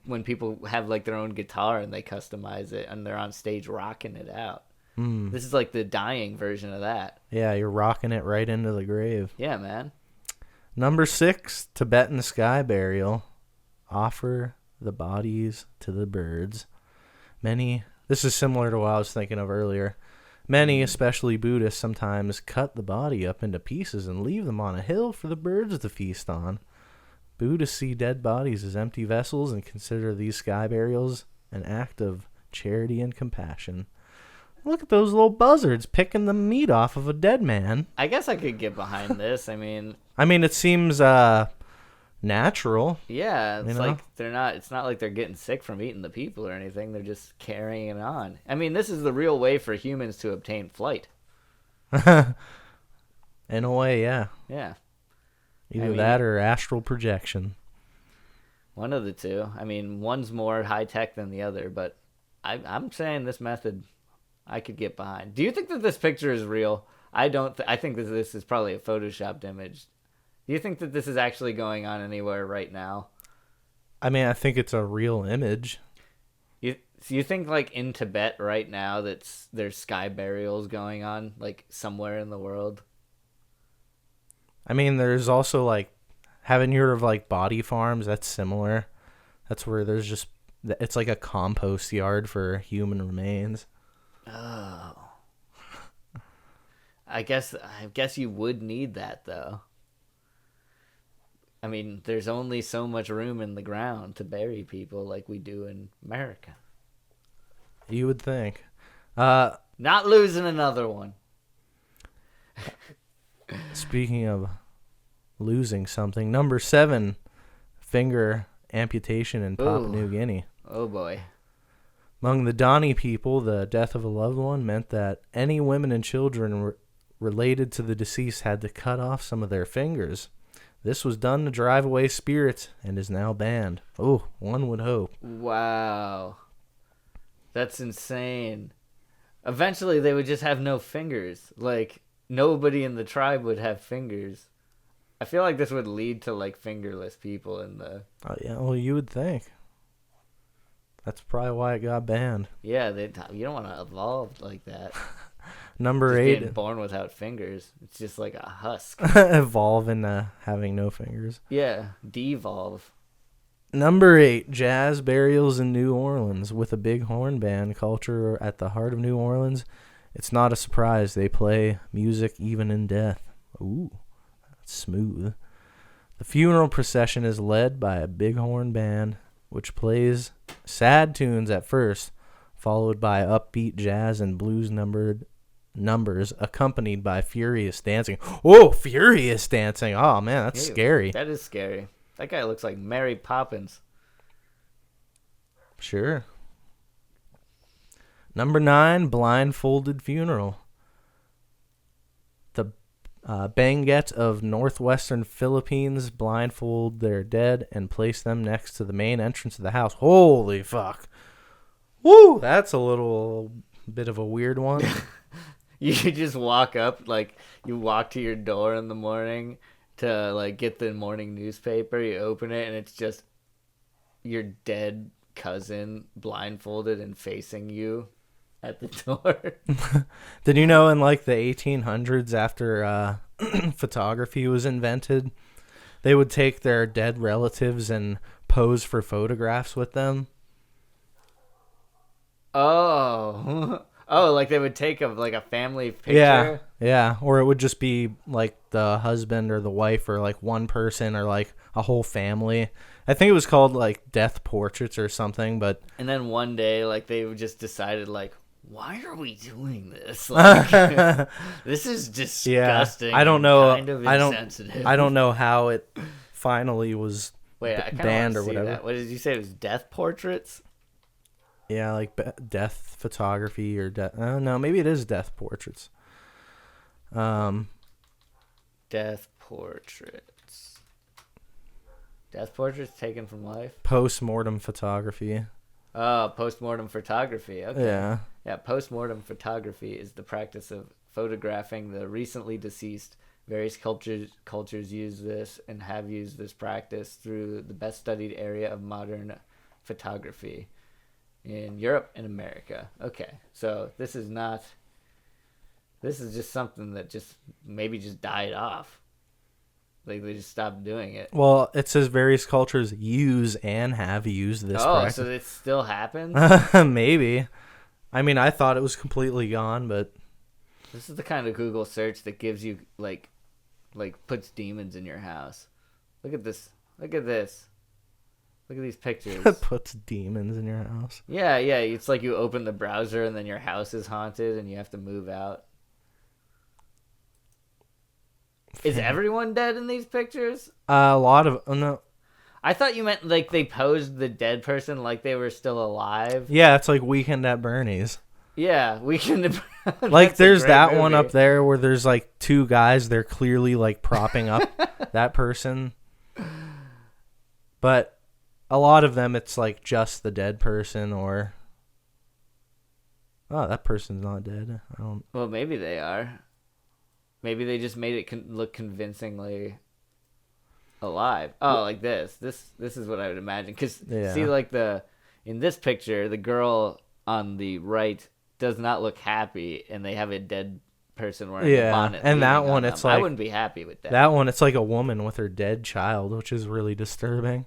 S1: when people have like their own guitar and they customize it and they're on stage rocking it out. This is like the dying version of that.
S2: Yeah, you're rocking it right into the grave.
S1: Yeah, man.
S2: Number 6, Tibetan sky burial. Offer the bodies to the birds. This is similar to what I was thinking of earlier. Many, especially Buddhists, sometimes cut the body up into pieces and leave them on a hill for the birds to feast on. Buddhists see dead bodies as empty vessels and consider these sky burials an act of charity and compassion. Look at those little buzzards picking the meat off of a dead man.
S1: I guess I could get behind this. I mean,
S2: it seems natural.
S1: yeah,
S2: You
S1: it's
S2: know?
S1: like they're not. It's not like they're getting sick from eating the people or anything. They're just carrying it on. I mean, this is the real way for humans to obtain flight.
S2: In a way, yeah.
S1: Yeah,
S2: Either that or astral projection.
S1: one of the two. I mean, one's more high tech than the other, but I'm saying this method I could get behind. Do you think that this picture is real? I don't. I think that this is probably a photoshopped image. Do you think that this is actually going on anywhere right now?
S2: I think it's a real image.
S1: You think like in Tibet right now there's sky burials going on like somewhere in the world?
S2: There's also like, haven't you heard of like body farms? That's similar. That's where it's like a compost yard for human remains.
S1: Oh. I guess you would need that though. I mean, there's only so much room in the ground to bury people like we do in America.
S2: You would think.
S1: Not losing another one.
S2: Speaking of losing something, number 7, finger amputation in Papua
S1: Ooh.
S2: New Guinea.
S1: Oh boy.
S2: Among the Dani people, the death of a loved one meant that any women and children related to the deceased had to cut off some of their fingers. This was done to drive away spirits and is now banned. Oh, one would hope.
S1: Wow. That's insane. Eventually they would just have no fingers. Like, nobody in the tribe would have fingers. I feel like this would lead to, like, fingerless people in the...
S2: Oh, yeah, well, you would think. That's probably why it got banned.
S1: Yeah, you don't want to evolve like that.
S2: Number
S1: Just
S2: 8.
S1: getting born without fingers. It's just like a husk.
S2: Evolve into having no fingers.
S1: Yeah, devolve.
S2: Number 8, jazz burials in New Orleans. With a big horn band culture at the heart of New Orleans, it's not a surprise they play music even in death. Ooh, that's smooth. The funeral procession is led by a big horn band, which plays sad tunes at first, followed by upbeat jazz and blues numbers, accompanied by furious dancing. Oh, furious dancing. Oh, man, that's scary.
S1: That is scary. That guy looks like Mary Poppins.
S2: Sure. Number 9, blindfolded funeral. The Benguet of northwestern Philippines blindfold their dead and place them next to the main entrance of the house. Holy fuck. Woo! That's a little bit of a weird one.
S1: You just walk up, like, you walk to your door in the morning to, like, get the morning newspaper. You open it, and it's just your dead cousin blindfolded and facing you at the door.
S2: Did you know in, like, the 1800s, after photography was invented, they would take their dead relatives and pose for photographs with them?
S1: Oh. Oh, like they would take a family picture?
S2: Yeah. Or it would just be like the husband or the wife or like one person or like a whole family. I think it was called like death portraits or something, but...
S1: And then one day, like, they just decided, like, why are we doing this? Like, this is disgusting.
S2: Yeah, I don't know.
S1: Kind of insensitive.
S2: I don't know how it finally was
S1: banned
S2: or whatever.
S1: That. What did you say? It was death portraits?
S2: Yeah, like death photography or death. No, maybe it is death portraits.
S1: Death portraits. Death portraits taken from life.
S2: Post-mortem photography.
S1: Oh, postmortem photography. Okay.
S2: Yeah.
S1: Yeah, postmortem photography is the practice of photographing the recently deceased. Various cultures use this and have used this practice through the best studied area of modern photography in Europe and America. Okay, so this is just something that just maybe just died off. Like they just stopped doing it.
S2: Well, it says various cultures use and have used this practice.
S1: So it still happens?
S2: Maybe. I mean, I thought it was completely gone, but
S1: This is the kind of Google search that gives you like puts demons in your house. Look at this. Look at this. Look at these pictures.
S2: puts demons in your house.
S1: Yeah. It's like you open the browser and then your house is haunted and you have to move out. Is everyone dead in these pictures?
S2: A lot of no.
S1: I thought you meant like they posed the dead person like they were still alive.
S2: Yeah, it's like Weekend at Bernie's.
S1: Yeah, we can.
S2: Like there's that one up there where there's like two guys. They're clearly like propping up that person. But a lot of them, it's like just the dead person or... Oh, that person's not dead. I don't...
S1: Well, maybe they are. Maybe they just made it look convincingly alive. Oh, like this. This is what I would imagine. Because, see, like in this picture, the girl on the right does not look happy, and they have a dead person wearing a bonnet.
S2: And that one, it's like...
S1: I wouldn't be happy with that.
S2: That one, it's like a woman with her dead child, which is really disturbing.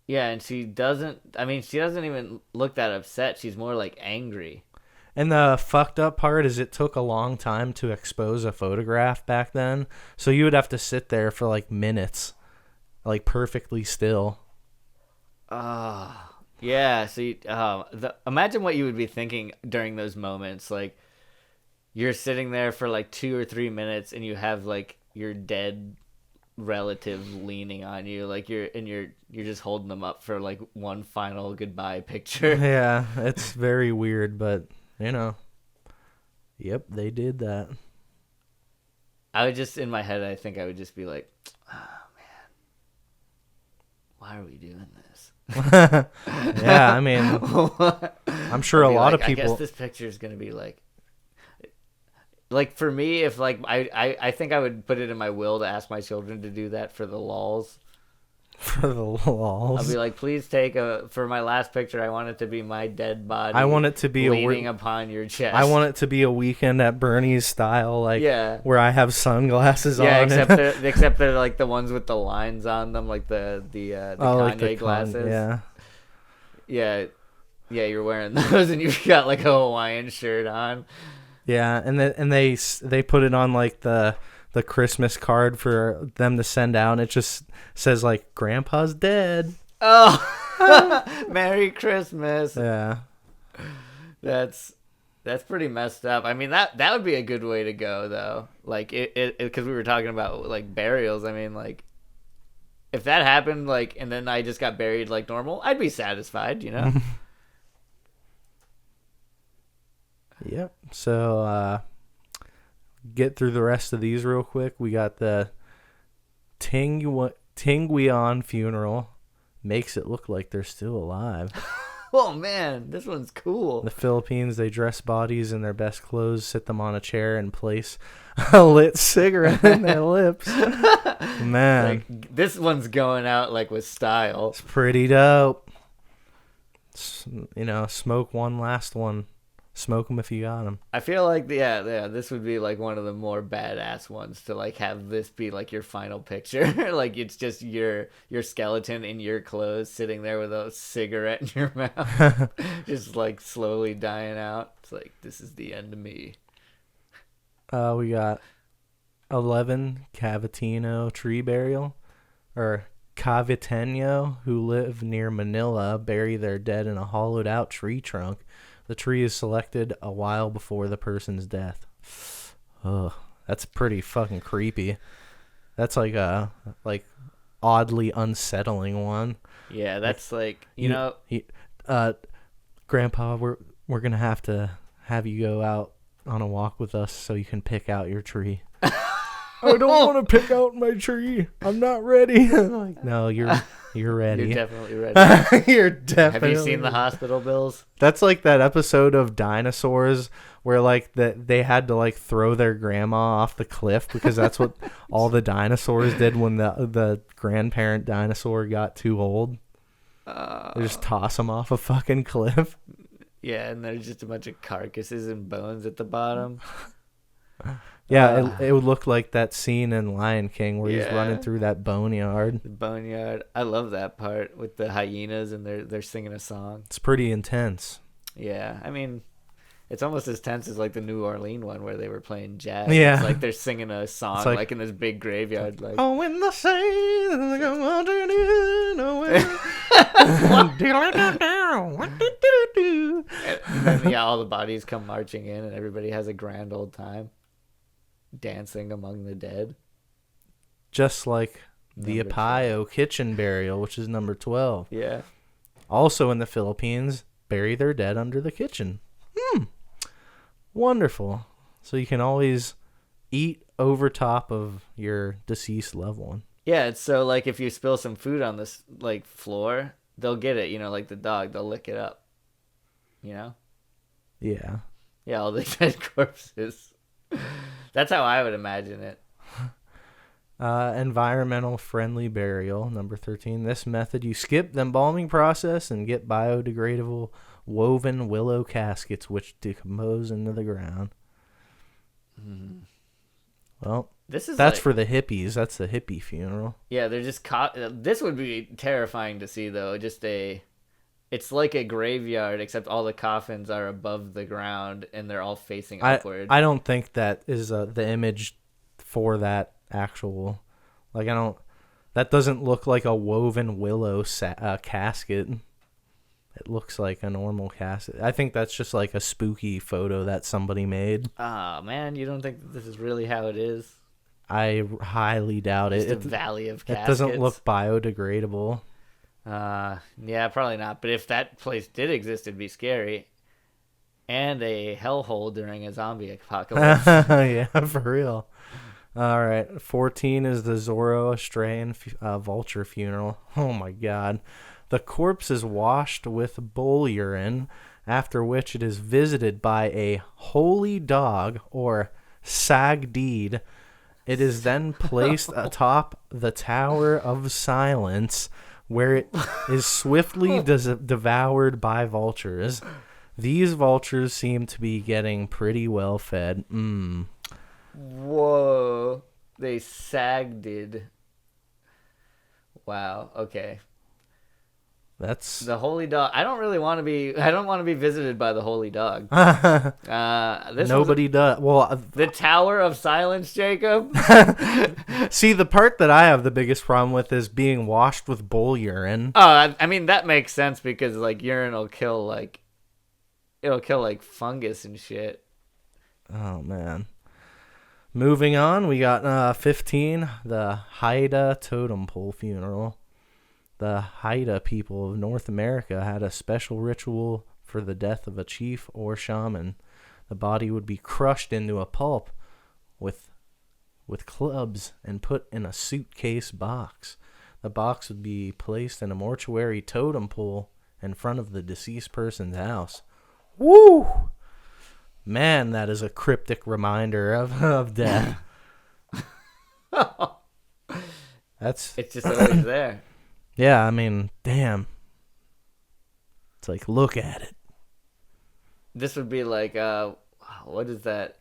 S1: Yeah, and she doesn't even look that upset. She's more like angry.
S2: And the fucked up part is it took a long time to expose a photograph back then. So you would have to sit there for like minutes, like perfectly still.
S1: Yeah, so imagine what you would be thinking during those moments. Like, you're sitting there for like 2 or 3 minutes and you have like your dead relative leaning on you, like you're just holding them up for like one final goodbye picture.
S2: Yeah, it's very weird, but you know, yep, they did that.
S1: I would just, in my head, I think I would just be like, oh man, why are we doing this?
S2: Yeah, I mean, I'm sure a lot of people...
S1: I guess this picture is going to be like for me, if like I think I would put it in my will to ask my children to do that for the lols.
S2: For the lols.
S1: I'll be like, please take for my last picture, I want it to be my dead body.
S2: I want it to be
S1: leaning upon your chest.
S2: I want it to be a Weekend at Bernie's style, like where I have sunglasses on.
S1: Yeah, except they're like the ones with the lines on them, like the Kanye glasses. Yeah, you're wearing those and you've got like a Hawaiian shirt on.
S2: Yeah, and they put it on like the Christmas card for them to send out, and it just says like Grandpa's dead.
S1: Oh, Merry Christmas.
S2: Yeah,
S1: that's pretty messed up. I mean that would be a good way to go though. Like it because we were talking about like burials. I mean like if that happened like and then I just got buried like normal, I'd be satisfied, you know.
S2: Yep. So, get through the rest of these real quick. We got the Tinguian funeral. Makes it look like they're still alive.
S1: Oh, man. This one's cool.
S2: In the Philippines, they dress bodies in their best clothes, sit them on a chair, and place a lit cigarette in their lips. Man.
S1: Like, this one's going out, like, with style.
S2: It's pretty dope. You know, smoke one last one. Smoke them if you got them.
S1: I feel like this would be like one of the more badass ones to like have this be like your final picture. Like it's just your skeleton in your clothes sitting there with a cigarette in your mouth, just like slowly dying out. It's like, this is the end of me.
S2: We got 11 Cavitino tree burial, or Caviteño, who live near Manila, bury their dead in a hollowed out tree trunk. The tree is selected a while before the person's death. Ugh, that's pretty fucking creepy. That's like a oddly unsettling one.
S1: Yeah, that's like you know.
S2: Grandpa, we're gonna have you go out on a walk with us so you can pick out your tree. I don't want to pick out my tree. I'm not ready. Like, no, you're You're ready.
S1: You're definitely ready.
S2: You're definitely.
S1: Have you seen the hospital bills?
S2: That's like that episode of Dinosaurs where like they had to like throw their grandma off the cliff because that's what all the dinosaurs did when the grandparent dinosaur got too old. They just toss them off a fucking cliff.
S1: Yeah, and there's just a bunch of carcasses and bones at the bottom.
S2: Yeah, it would look like that scene in Lion King where he's running through that boneyard.
S1: The boneyard. I love that part with the hyenas and they're singing a song.
S2: It's pretty intense.
S1: Yeah, I mean, it's almost as tense as like the New Orleans one where they were playing jazz.
S2: Yeah.
S1: It's like they're singing a song like in this big graveyard. Like,
S2: oh, when the say like I'm wandering in
S1: and then all the bodies come marching in and everybody has a grand old time. Dancing among the dead.
S2: Just like the
S1: Number
S2: Apio kitchen burial, which is number 12.
S1: Yeah.
S2: Also in the Philippines, bury their dead under the kitchen. Wonderful. So you can always eat over top of your deceased loved one.
S1: Yeah, it's so like if you spill some food on this like floor, they'll get it, like the dog, they'll lick it up.
S2: Yeah.
S1: Yeah, all the dead corpses. That's how I would imagine it.
S2: Environmental friendly burial, number 13. This method, you skip the embalming process and get biodegradable woven willow caskets which decompose into the ground. Well, that's for the hippies. That's the hippie funeral.
S1: Yeah, they're just this would be terrifying to see though. It's like a graveyard, except all the coffins are above the ground and they're all facing upward.
S2: I don't think that is the image for that actual. That doesn't look like a woven willow casket. It looks like a normal casket. I think that's just like a spooky photo that somebody made.
S1: Ah, man, you don't think that this is really how it is?
S2: I highly doubt it.
S1: It's a valley of caskets.
S2: It doesn't look biodegradable.
S1: Yeah, probably not. But if that place did exist, it'd be scary. And a hellhole during a zombie apocalypse.
S2: Yeah, for real. All right, 14 is the Zoroastrian vulture funeral. Oh my God. The corpse is washed with bull urine, after which it is visited by a holy dog or sagdeed. It is then placed atop the Tower of Silence, where it is swiftly devoured by vultures. These vultures seem to be getting pretty well fed.
S1: Whoa. They sagged. Wow. Okay.
S2: That's
S1: the holy dog. I don't want to be visited by the holy dog.
S2: Nobody does. Well,
S1: the Tower of Silence, Jacob.
S2: See, the part that I have the biggest problem with is being washed with bull urine.
S1: Oh, I mean that makes sense because like urine will kill it'll kill fungus and shit.
S2: Oh man. Moving on, we got 15, the Haida totem pole funeral. The Haida people of North America had a special ritual for the death of a chief or shaman. The body would be crushed into a pulp with clubs and put in a suitcase box. The box would be placed in a mortuary totem pole in front of the deceased person's house. Woo! Man, that is a cryptic reminder of death.
S1: It's just always there.
S2: Yeah, I mean, damn. It's like, look at it.
S1: This would be like, what is that?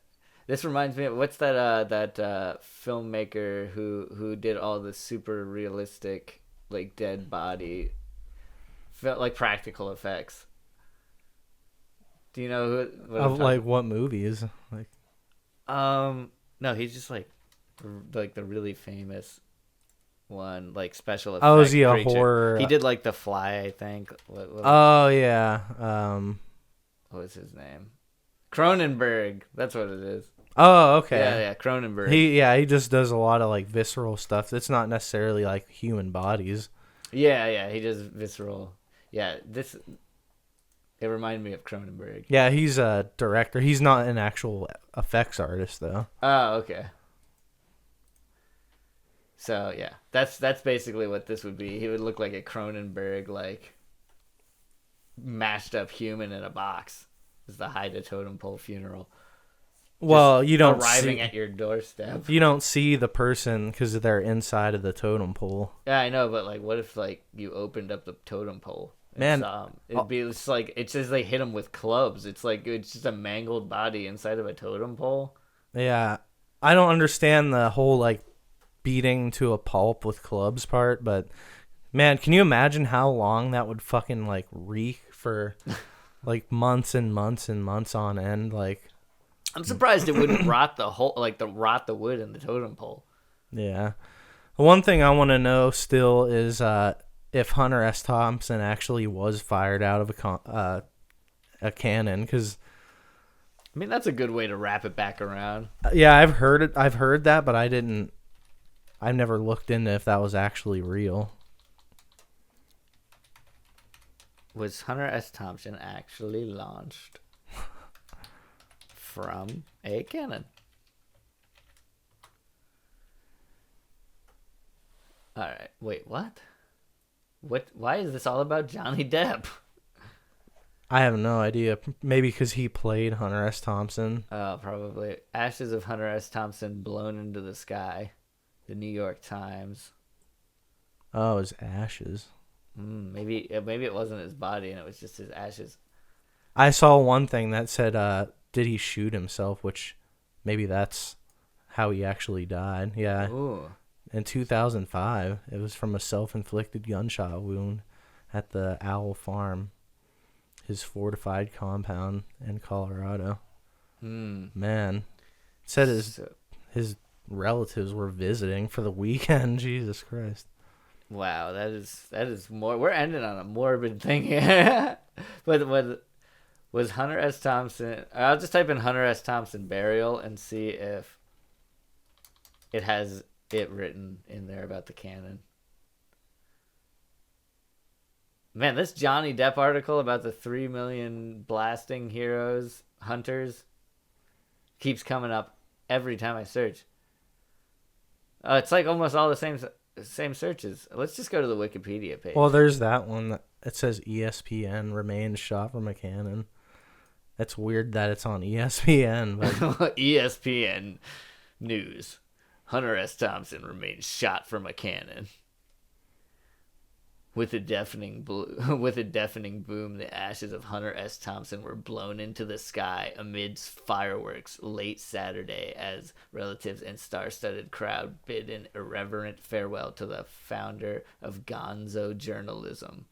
S1: This reminds me of, what's that filmmaker who did all the super realistic, dead body, practical effects? Do you know who?
S2: What movies?
S1: No, he's just the really famous one, special effects.
S2: Oh, is he a
S1: creature.
S2: horror?
S1: He did The Fly, I think.
S2: Oh yeah.
S1: What was his name? Cronenberg. That's what it is.
S2: Oh, okay.
S1: Yeah, Cronenberg.
S2: He just does a lot of visceral stuff. It's not necessarily human bodies.
S1: Yeah, he does visceral. Yeah, it reminded me of Cronenberg.
S2: Yeah, he's a director. He's not an actual effects artist though.
S1: Oh, okay. So yeah, that's basically what this would be. He would look like a Cronenberg, like mashed up human in a box. Is the Haida totem pole funeral?
S2: Well,
S1: Just
S2: you don't
S1: arriving
S2: see
S1: at your doorstep.
S2: you don't see the person because they're inside of the totem pole.
S1: Yeah, I know, but like, what if like you opened up the totem pole? And
S2: Man,
S1: saw him? It'd be just like it's just they hit him with clubs. It's like it's just a mangled body inside of a totem pole.
S2: Yeah, I don't understand the whole like beating to a pulp with clubs part, but man, can you imagine how long that would fucking like reek for like months and months and months on end? Like,
S1: I'm surprised it wouldn't rot the wood in the totem pole.
S2: yeah. One thing I want to know still is if Hunter S. Thompson actually was fired out of a cannon, because
S1: I mean, that's a good way to wrap it back around.
S2: yeah, I've heard it. I've heard that, but I've never looked into if that was actually real.
S1: Was Hunter S. Thompson actually launched from a cannon? All right. Wait, what? What? Why is this all about Johnny Depp?
S2: I have no idea. Maybe because he played Hunter S. Thompson.
S1: Oh, probably. Ashes of Hunter S. Thompson blown into the sky. The New York Times.
S2: Oh, his ashes.
S1: Maybe it wasn't his body and it was just his ashes.
S2: I saw one thing that said, did he shoot himself? Which maybe that's how he actually died. Yeah.
S1: Ooh.
S2: In 2005, it was from a self-inflicted gunshot wound at the Owl Farm, his fortified compound in Colorado. Man, it said his relatives were visiting for the weekend. Jesus Christ!
S1: Wow, that is more. We're ending on a morbid thing here. But what was Hunter S. Thompson? I'll just type in Hunter S. Thompson burial and see if it has it written in there about the cannon. Man, this Johnny Depp article about the 3 million blasting heroes, hunters, keeps coming up every time I search. It's like almost all the same searches. Let's just go to the Wikipedia page.
S2: Well, there's that one. It says ESPN remains shot from a cannon. That's weird that it's on ESPN. But
S1: ESPN News. Hunter S. Thompson remains shot from a cannon. With a deafening boom, the ashes of Hunter S. Thompson were blown into the sky amidst fireworks late Saturday as relatives and star-studded crowd bid an irreverent farewell to the founder of gonzo journalism.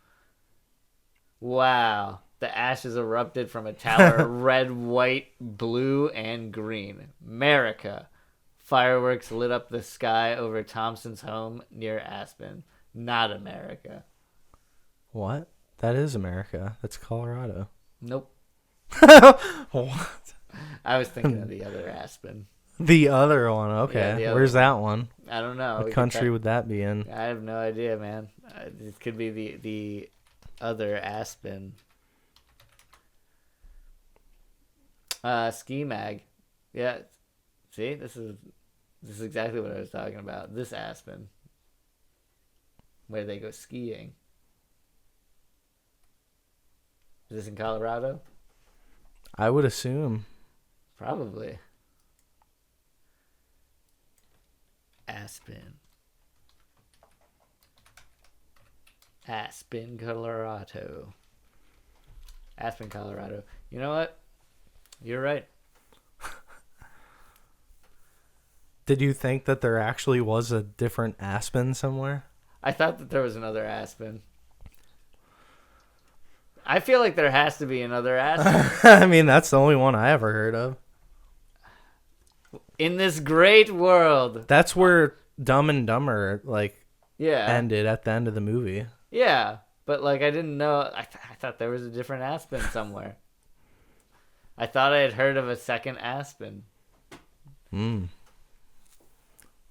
S1: Wow. The ashes erupted from a tower red, white, blue, and green. America. Fireworks lit up the sky over Thompson's home near Aspen. Not America.
S2: what? That is America. That's Colorado.
S1: Nope.
S2: What?
S1: I was thinking of the other Aspen.
S2: The other one. Okay.
S1: Yeah, the other
S2: Where's that one?
S1: I don't know.
S2: What country would that be in?
S1: I have no idea, man. It could be the other Aspen. Ski mag. Yeah. See, this is exactly what I was talking about. This Aspen, where they go skiing. Is this in Colorado?
S2: I would assume.
S1: Probably. Aspen, Colorado. Aspen, Colorado. You know what? You're right.
S2: Did you think that there actually was a different Aspen somewhere?
S1: I thought that there was another Aspen. I feel like there has to be another Aspen.
S2: I mean, that's the only one I ever heard of.
S1: In this great world.
S2: That's where Dumb and Dumber
S1: Yeah.
S2: ended at the end of the movie.
S1: Yeah, but I didn't know. I thought there was a different Aspen somewhere. I thought I had heard of a second Aspen.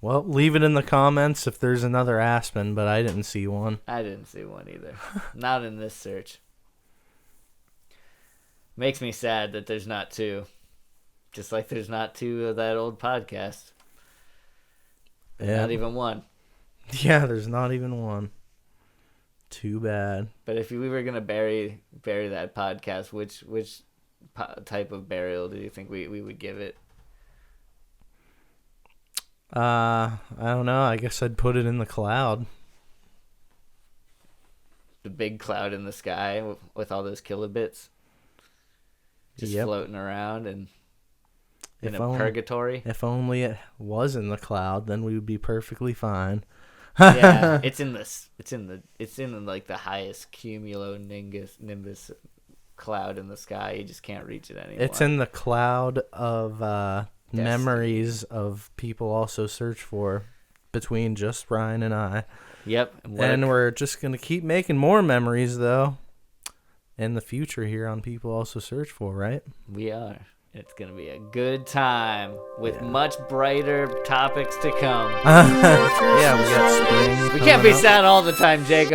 S2: Well, leave it in the comments if there's another Aspen, but I didn't see one.
S1: I didn't see one either. Not in this search. Makes me sad that there's not two. Just like there's not two of that old podcast.
S2: Yeah.
S1: Not even one.
S2: Yeah, there's not even one. Too bad.
S1: But if we were gonna bury that podcast, which type of burial do you think we would give it?
S2: I don't know. I guess I'd put it in the cloud.
S1: The big cloud in the sky with all those kilobits just floating around and in purgatory.
S2: If only it was in the cloud, then we would be perfectly fine.
S1: Yeah, it's in like the highest cumulonimbus cloud in the sky. You just can't reach it anymore.
S2: It's in the cloud of memories of people also search for between just Ryan and I.
S1: Yep.
S2: And we're just going to keep making more memories, though, in the future here on People Also Search For, right?
S1: We are. It's going to be a good time with much brighter topics to come.
S2: Yeah, we got spring.
S1: We can't be sad all the time, Jacob.